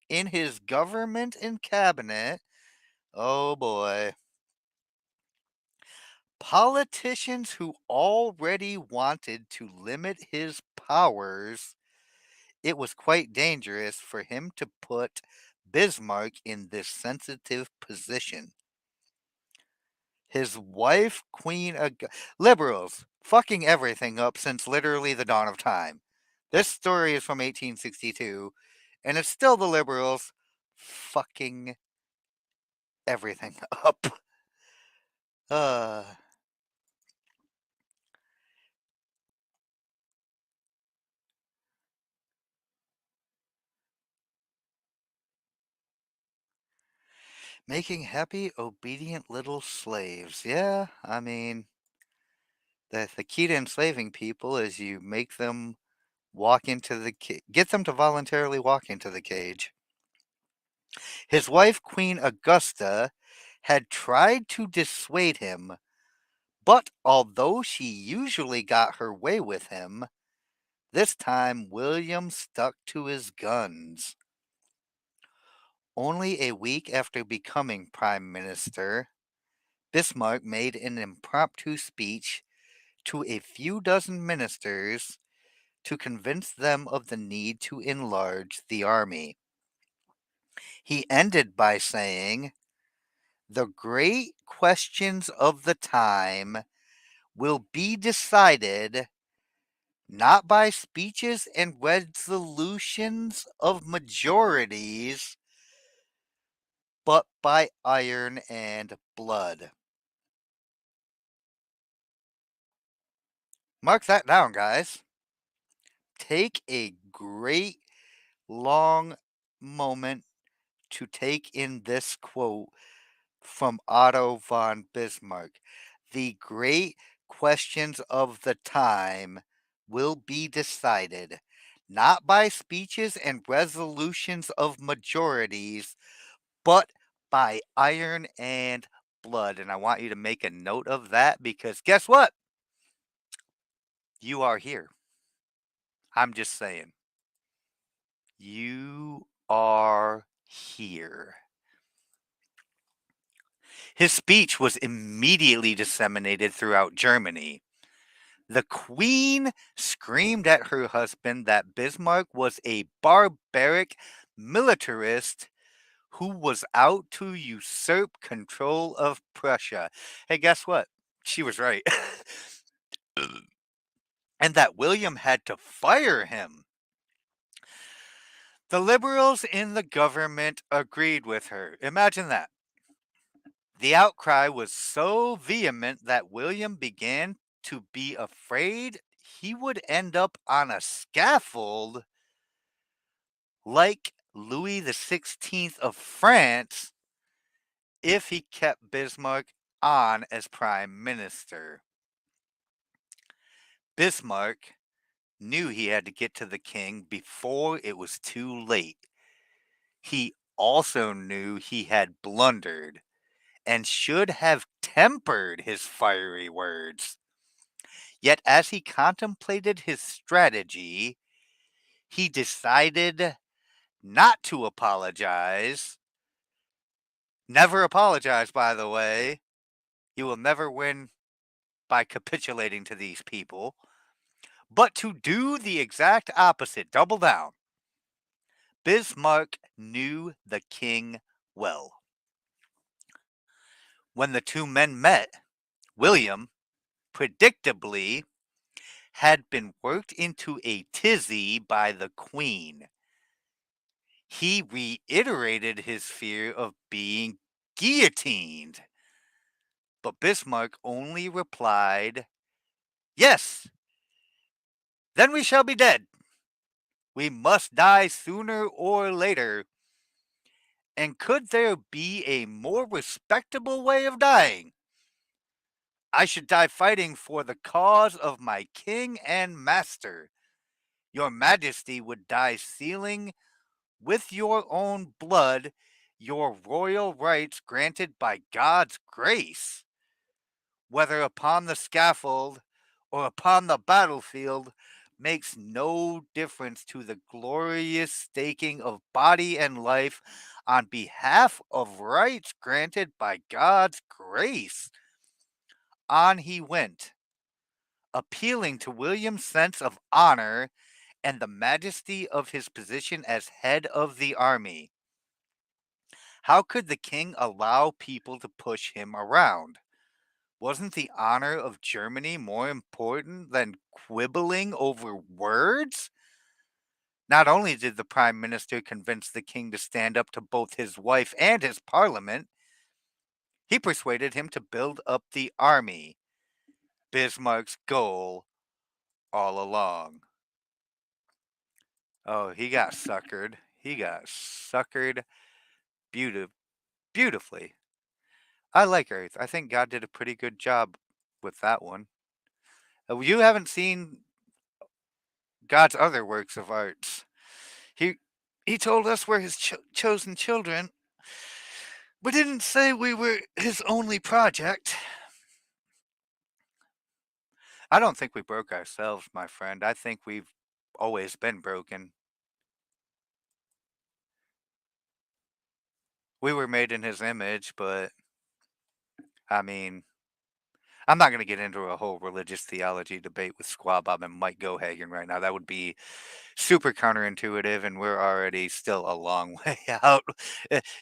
in his government and cabinet, oh boy, politicians who already wanted to limit his powers, it was quite dangerous for him to put Bismarck in this sensitive position. His wife, liberals, fucking everything up since literally the dawn of time. This story is from 1862, and it's still the liberals fucking everything up. Uh, Making happy, obedient little slaves. Yeah, I mean, the key to enslaving people is you make them walk into get them to voluntarily walk into the cage. His wife, Queen Augusta, had tried to dissuade him, but although she usually got her way with him, this time William stuck to his guns. Only a week after becoming prime minister, Bismarck made an impromptu speech to a few dozen ministers to convince them of the need to enlarge the army. He ended by saying, "The great questions of the time will be decided not by speeches and resolutions of majorities, but by iron and blood." Mark that down, guys. Take a great long moment to take in this quote from Otto von Bismarck. The great questions of the time will be decided not by speeches and resolutions of majorities, but by iron and blood. And I want you to make a note of that because guess what? You are here. I'm just saying. You are here. His speech was immediately disseminated throughout Germany. The Queen screamed at her husband that Bismarck was a barbaric militarist who was out to usurp control of Prussia. Hey, guess what? She was right. And that William had to fire him. The liberals in the government agreed with her. Imagine that. The outcry was so vehement that William began to be afraid he would end up on a scaffold like Louis XVI of France if he kept Bismarck on as prime minister. Bismarck knew he had to get to the king before it was too late. He also knew he had blundered and should have tempered his fiery words. Yet as he contemplated his strategy, he decided not to apologize. Never apologize, by the way. You will never win by capitulating to these people. But to do the exact opposite, double down. Bismarck knew the king well. When the two men met, William, predictably, had been worked into a tizzy by the Queen. He reiterated his fear of being guillotined. But Bismarck only replied, "Yes, then we shall be dead. We must die sooner or later. And could there be a more respectable way of dying? I should die fighting for the cause of my king and master. Your Majesty would die sealing with your own blood your royal rights granted by God's grace. Whether upon the scaffold or upon the battlefield makes no difference to the glorious staking of body and life on behalf of rights granted by God's grace." On he went, appealing to William's sense of honor and the majesty of his position as head of the army. How could the king allow people to push him around? Wasn't the honor of Germany more important than quibbling over words? Not only did the prime minister convince the king to stand up to both his wife and his parliament, he persuaded him to build up the army, Bismarck's goal all along. Oh, he got suckered. He got suckered beautifully. beautifully. I like Earth. I think God did a pretty good job with that one. You haven't seen God's other works of arts. He he told us we're his chosen children, but didn't say we were his only project. I don't think we broke ourselves, my friend. I think we've always been broken. We were made in his image, but I mean, I'm not going to get into a whole religious theology debate with Squaw Bob and Mike Gohagan right now. That would be super counterintuitive, and we're already still a long way out.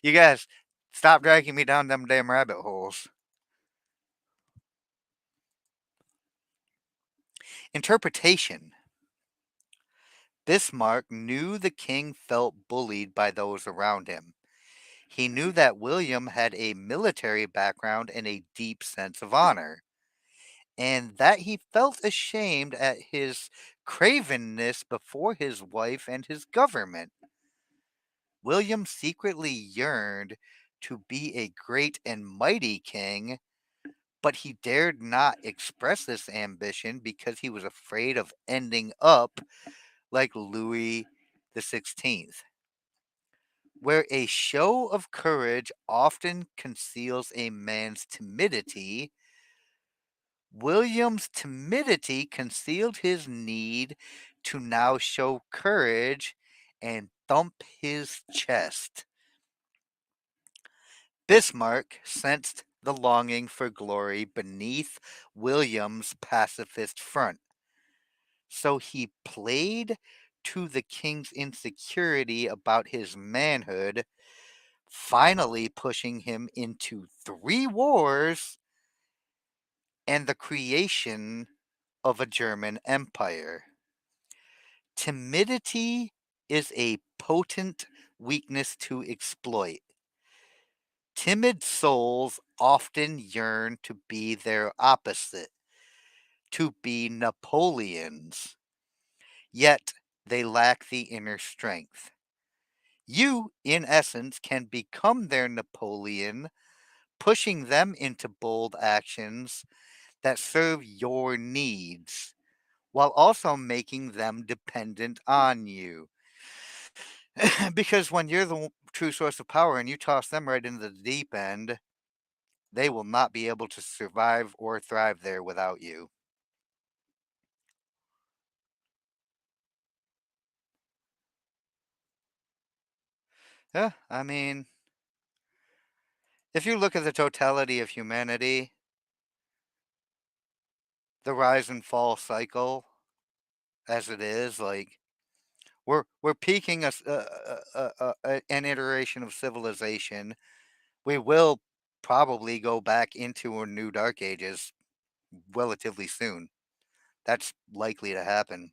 You guys, stop dragging me down them damn rabbit holes. Interpretation. Bismarck knew the king felt bullied by those around him. He knew that William had a military background and a deep sense of honor, and that he felt ashamed at his cravenness before his wife and his government. William secretly yearned to be a great and mighty king, but he dared not express this ambition because he was afraid of ending up like Louis XVI, where a show of courage often conceals a man's timidity. William's timidity concealed his need to now show courage and thump his chest. Bismarck sensed the longing for glory beneath William's pacifist front, so he played to the king's insecurity about his manhood, finally pushing him into 3 wars and the creation of a German empire. Timidity is a potent weakness to exploit. Timid souls often yearn to be their opposite, to be Napoleons, yet they lack the inner strength. You, in essence, can become their Napoleon, pushing them into bold actions that serve your needs, while also making them dependent on you. Because when you're the true source of power and you toss them right into the deep end, they will not be able to survive or thrive there without you. Yeah, I mean, if you look at the totality of humanity, the rise and fall cycle as it is, like we're peaking an iteration of civilization. We will probably go back into a new dark ages relatively soon. That's likely to happen.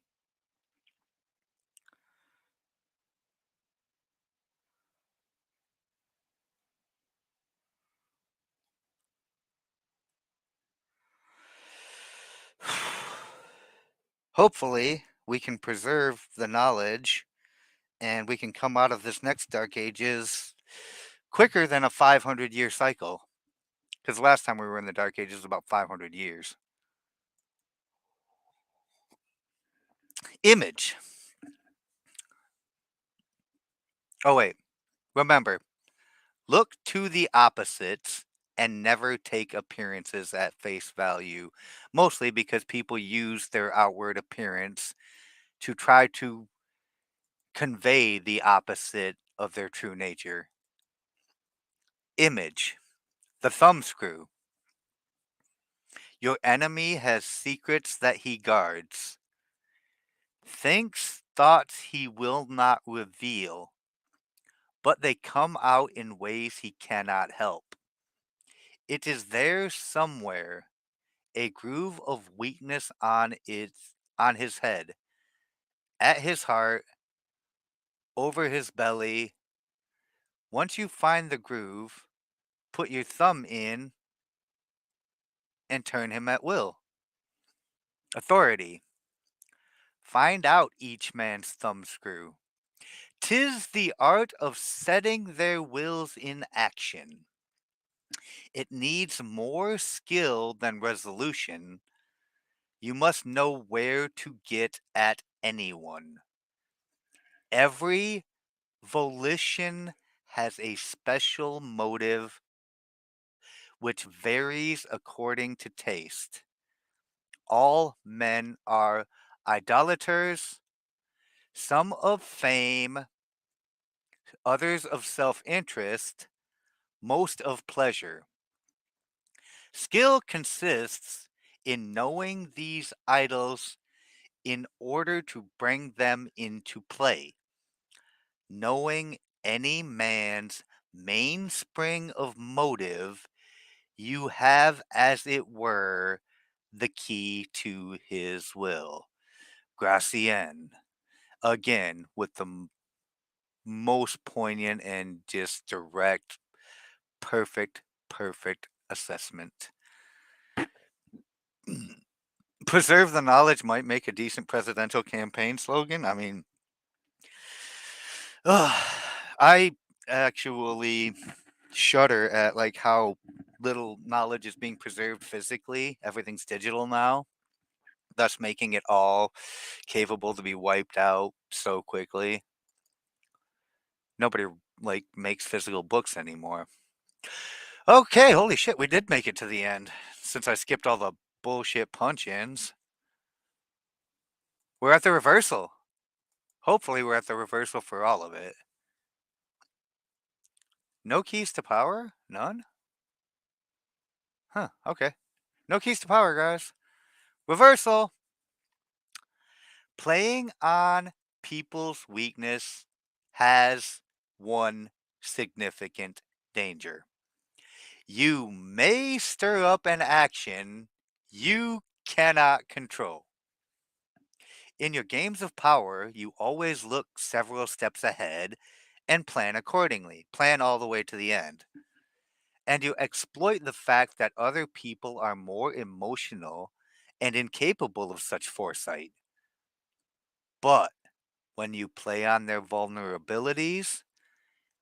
Hopefully, we can preserve the knowledge and we can come out of this next dark ages quicker than a 500-year cycle. Because the last time we were in the dark ages was about 500 years. Image. Oh, wait. Remember, look to the opposites and never take appearances at face value, mostly because people use their outward appearance to try to convey the opposite of their true nature. Image. The thumbscrew. Your enemy has secrets that he guards, thinks thoughts he will not reveal, but they come out in ways he cannot help. It is there somewhere, a groove of weakness on his head, at his heart, over his belly. Once you find the groove, put your thumb in and turn him at will. Authority. Find out each man's thumbscrew. 'Tis the art of setting their wills in action. It needs more skill than resolution. You must know where to get at anyone. Every volition has a special motive which varies according to taste. All men are idolaters, some of fame, others of self interest, most of pleasure. Skill consists in knowing these idols in order to bring them into play. Knowing any man's mainspring of motive, you have, as it were, the key to his will. Gracien, again, with the most poignant and just direct, perfect, perfect assessment. Preserve the knowledge might make a decent presidential campaign slogan. I mean, I actually shudder at like how little knowledge is being preserved physically. Everything's digital now, thus making it all capable to be wiped out so quickly. Nobody like makes physical books anymore. Okay, holy shit, we did make it to the end. Since I skipped all the bullshit punch-ins. We're at the reversal. Hopefully we're at the reversal for all of it. No keys to power? None? Huh, okay. No keys to power, guys. Reversal. Playing on people's weakness has one significant danger. You may stir up an action you cannot control. In your games of power, you always look several steps ahead and plan accordingly. Plan all the way to the end. And you exploit the fact that other people are more emotional and incapable of such foresight. But when you play on their vulnerabilities,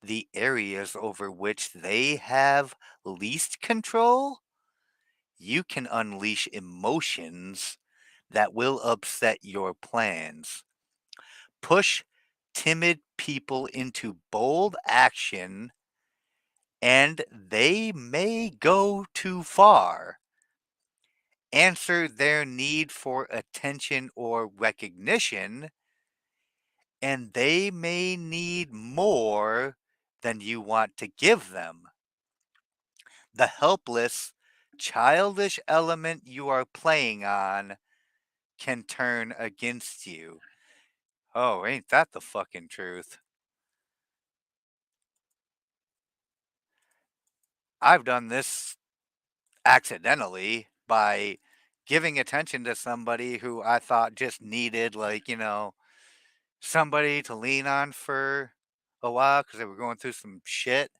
the areas over which they have least control, you can unleash emotions that will upset your plans. Push timid people into bold action, and they may go too far. Answer their need for attention or recognition, and they may need more than you want to give them. The helpless, childish element you are playing on can turn against you. Oh, ain't that the fucking truth? I've done this accidentally by giving attention to somebody who I thought just needed, like, somebody to lean on for a while because they were going through some shit.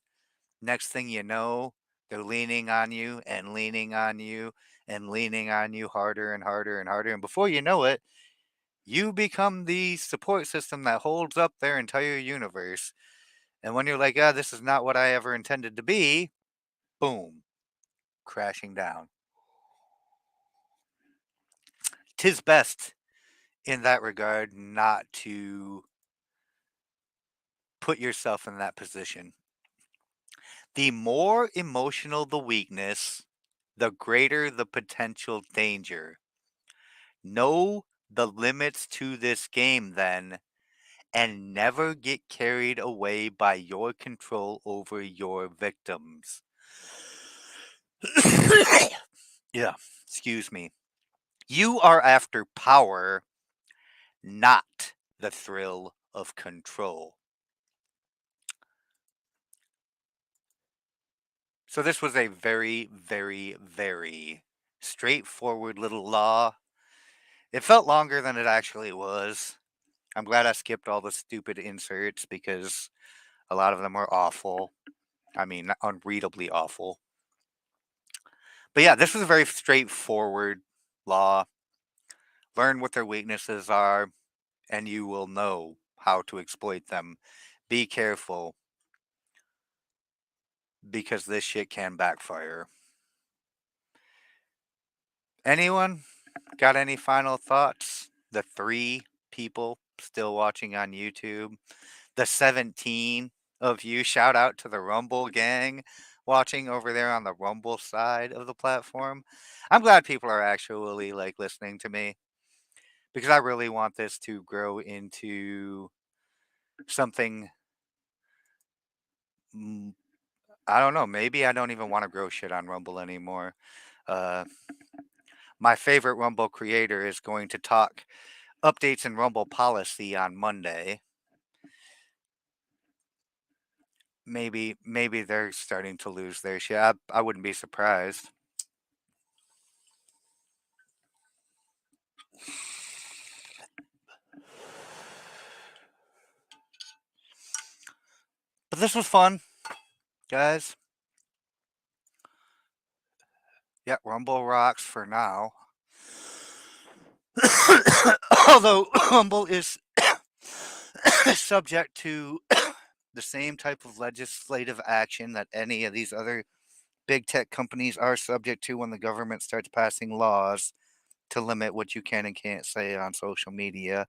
Next thing you know, they're leaning on you and leaning on you and leaning on you harder and harder and harder. And before you know it, you become the support system that holds up their entire universe. And when you're like, ah, this is not what I ever intended to be, boom, crashing down. 'Tis best in that regard not to put yourself in that position. The more emotional the weakness, the greater the potential danger. Know the limits to this game, then, and never get carried away by your control over your victims. Yeah, excuse me. You are after power, not the thrill of control. So this was a very, very, very straightforward little law. It felt longer than it actually was. I'm glad I skipped all the stupid inserts because a lot of them are awful. I mean, unreadably awful. But yeah, this was a very straightforward law. Learn what their weaknesses are, and you will know how to exploit them. Be careful because this shit can backfire. Anyone got any final thoughts? The 3 people still watching on YouTube, the 17 of you, shout out to the Rumble gang watching over there on the Rumble side of the platform. I'm glad people are actually like listening to me because I really want this to grow into something. I don't know. Maybe I don't even want to grow shit on Rumble anymore. Uh, my favorite Rumble creator is going to talk updates in Rumble policy on Monday. Maybe they're starting to lose their shit. I wouldn't be surprised. But this was fun, guys. Yeah, Rumble rocks for now. Although Rumble is subject to the same type of legislative action that any of these other big tech companies are subject to when the government starts passing laws to limit what you can and can't say on social media,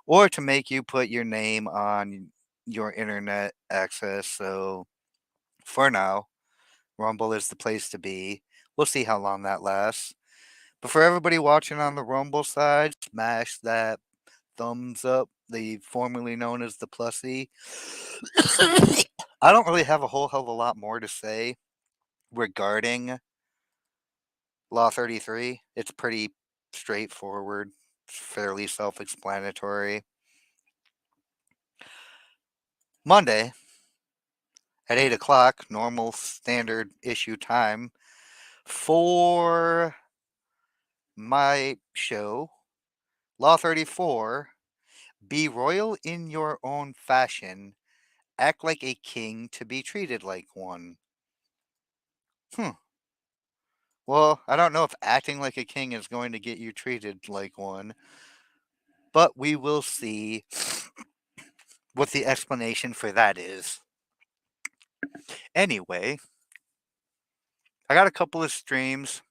or to make you put your name on your internet access. So for now, Rumble is the place to be. We'll see how long that lasts. But for everybody watching on the Rumble side, smash that thumbs up, the formerly known as the plussy. I don't really have a whole hell of a lot more to say regarding Law 33. It's pretty straightforward, fairly self explanatory. Monday at 8 o'clock, normal standard issue time, for my show, Law 34. Be royal in your own fashion. Act like a king to be treated like one. Well, I don't know if acting like a king is going to get you treated like one, but we will see what the explanation for that is. Anyway, I got a couple of streams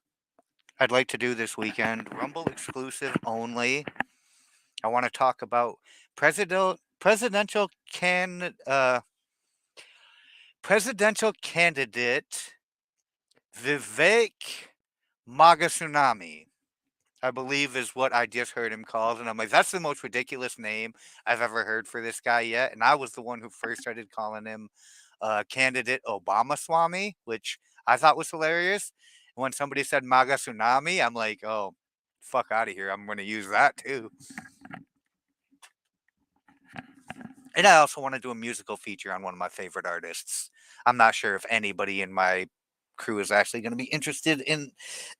I'd like to do this weekend, Rumble exclusive only. I want to talk about presidential candidate Vivek Magasunami, I believe is what I just heard him called. And I'm like, that's the most ridiculous name I've ever heard for this guy yet. And I was the one who first started calling him candidate Obama Swami, which I thought was hilarious. And when somebody said MAGA Tsunami, I'm like, oh, fuck out of here. I'm going to use that too. And I also want to do a musical feature on one of my favorite artists. I'm not sure if anybody in my crew is actually going to be interested in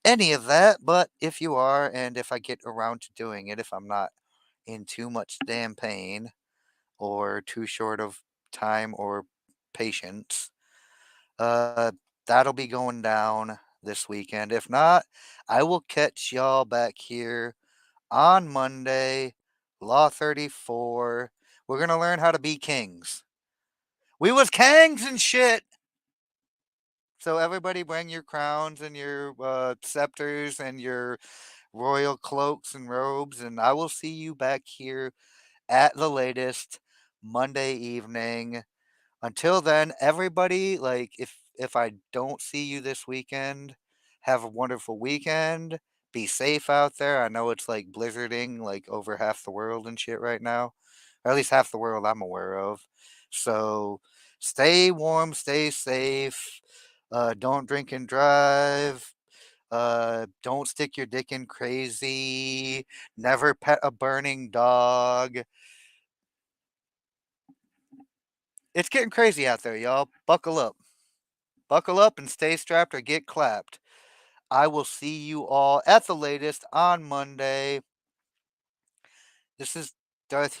any of that, but if you are, and if I get around to doing it, if I'm not in too much damn pain or too short of time or patience, uh, that'll be going down this weekend. If not, I will catch y'all back here on Monday, Law 34. We're going to learn how to be kings. We was kangs and shit. So everybody bring your crowns and your scepters and your royal cloaks and robes, and I will see you back here at the latest Monday evening. Until then, everybody, like if I don't see you this weekend, have a wonderful weekend. Be safe out there. I know it's like blizzarding like over half the world and shit right now. Or at least half the world I'm aware of. So stay warm, stay safe. Don't drink and drive. Don't stick your dick in crazy. Never pet a burning dog. It's getting crazy out there, y'all. Buckle up. Buckle up and stay strapped or get clapped. I will see you all at the latest on Monday. This is Darth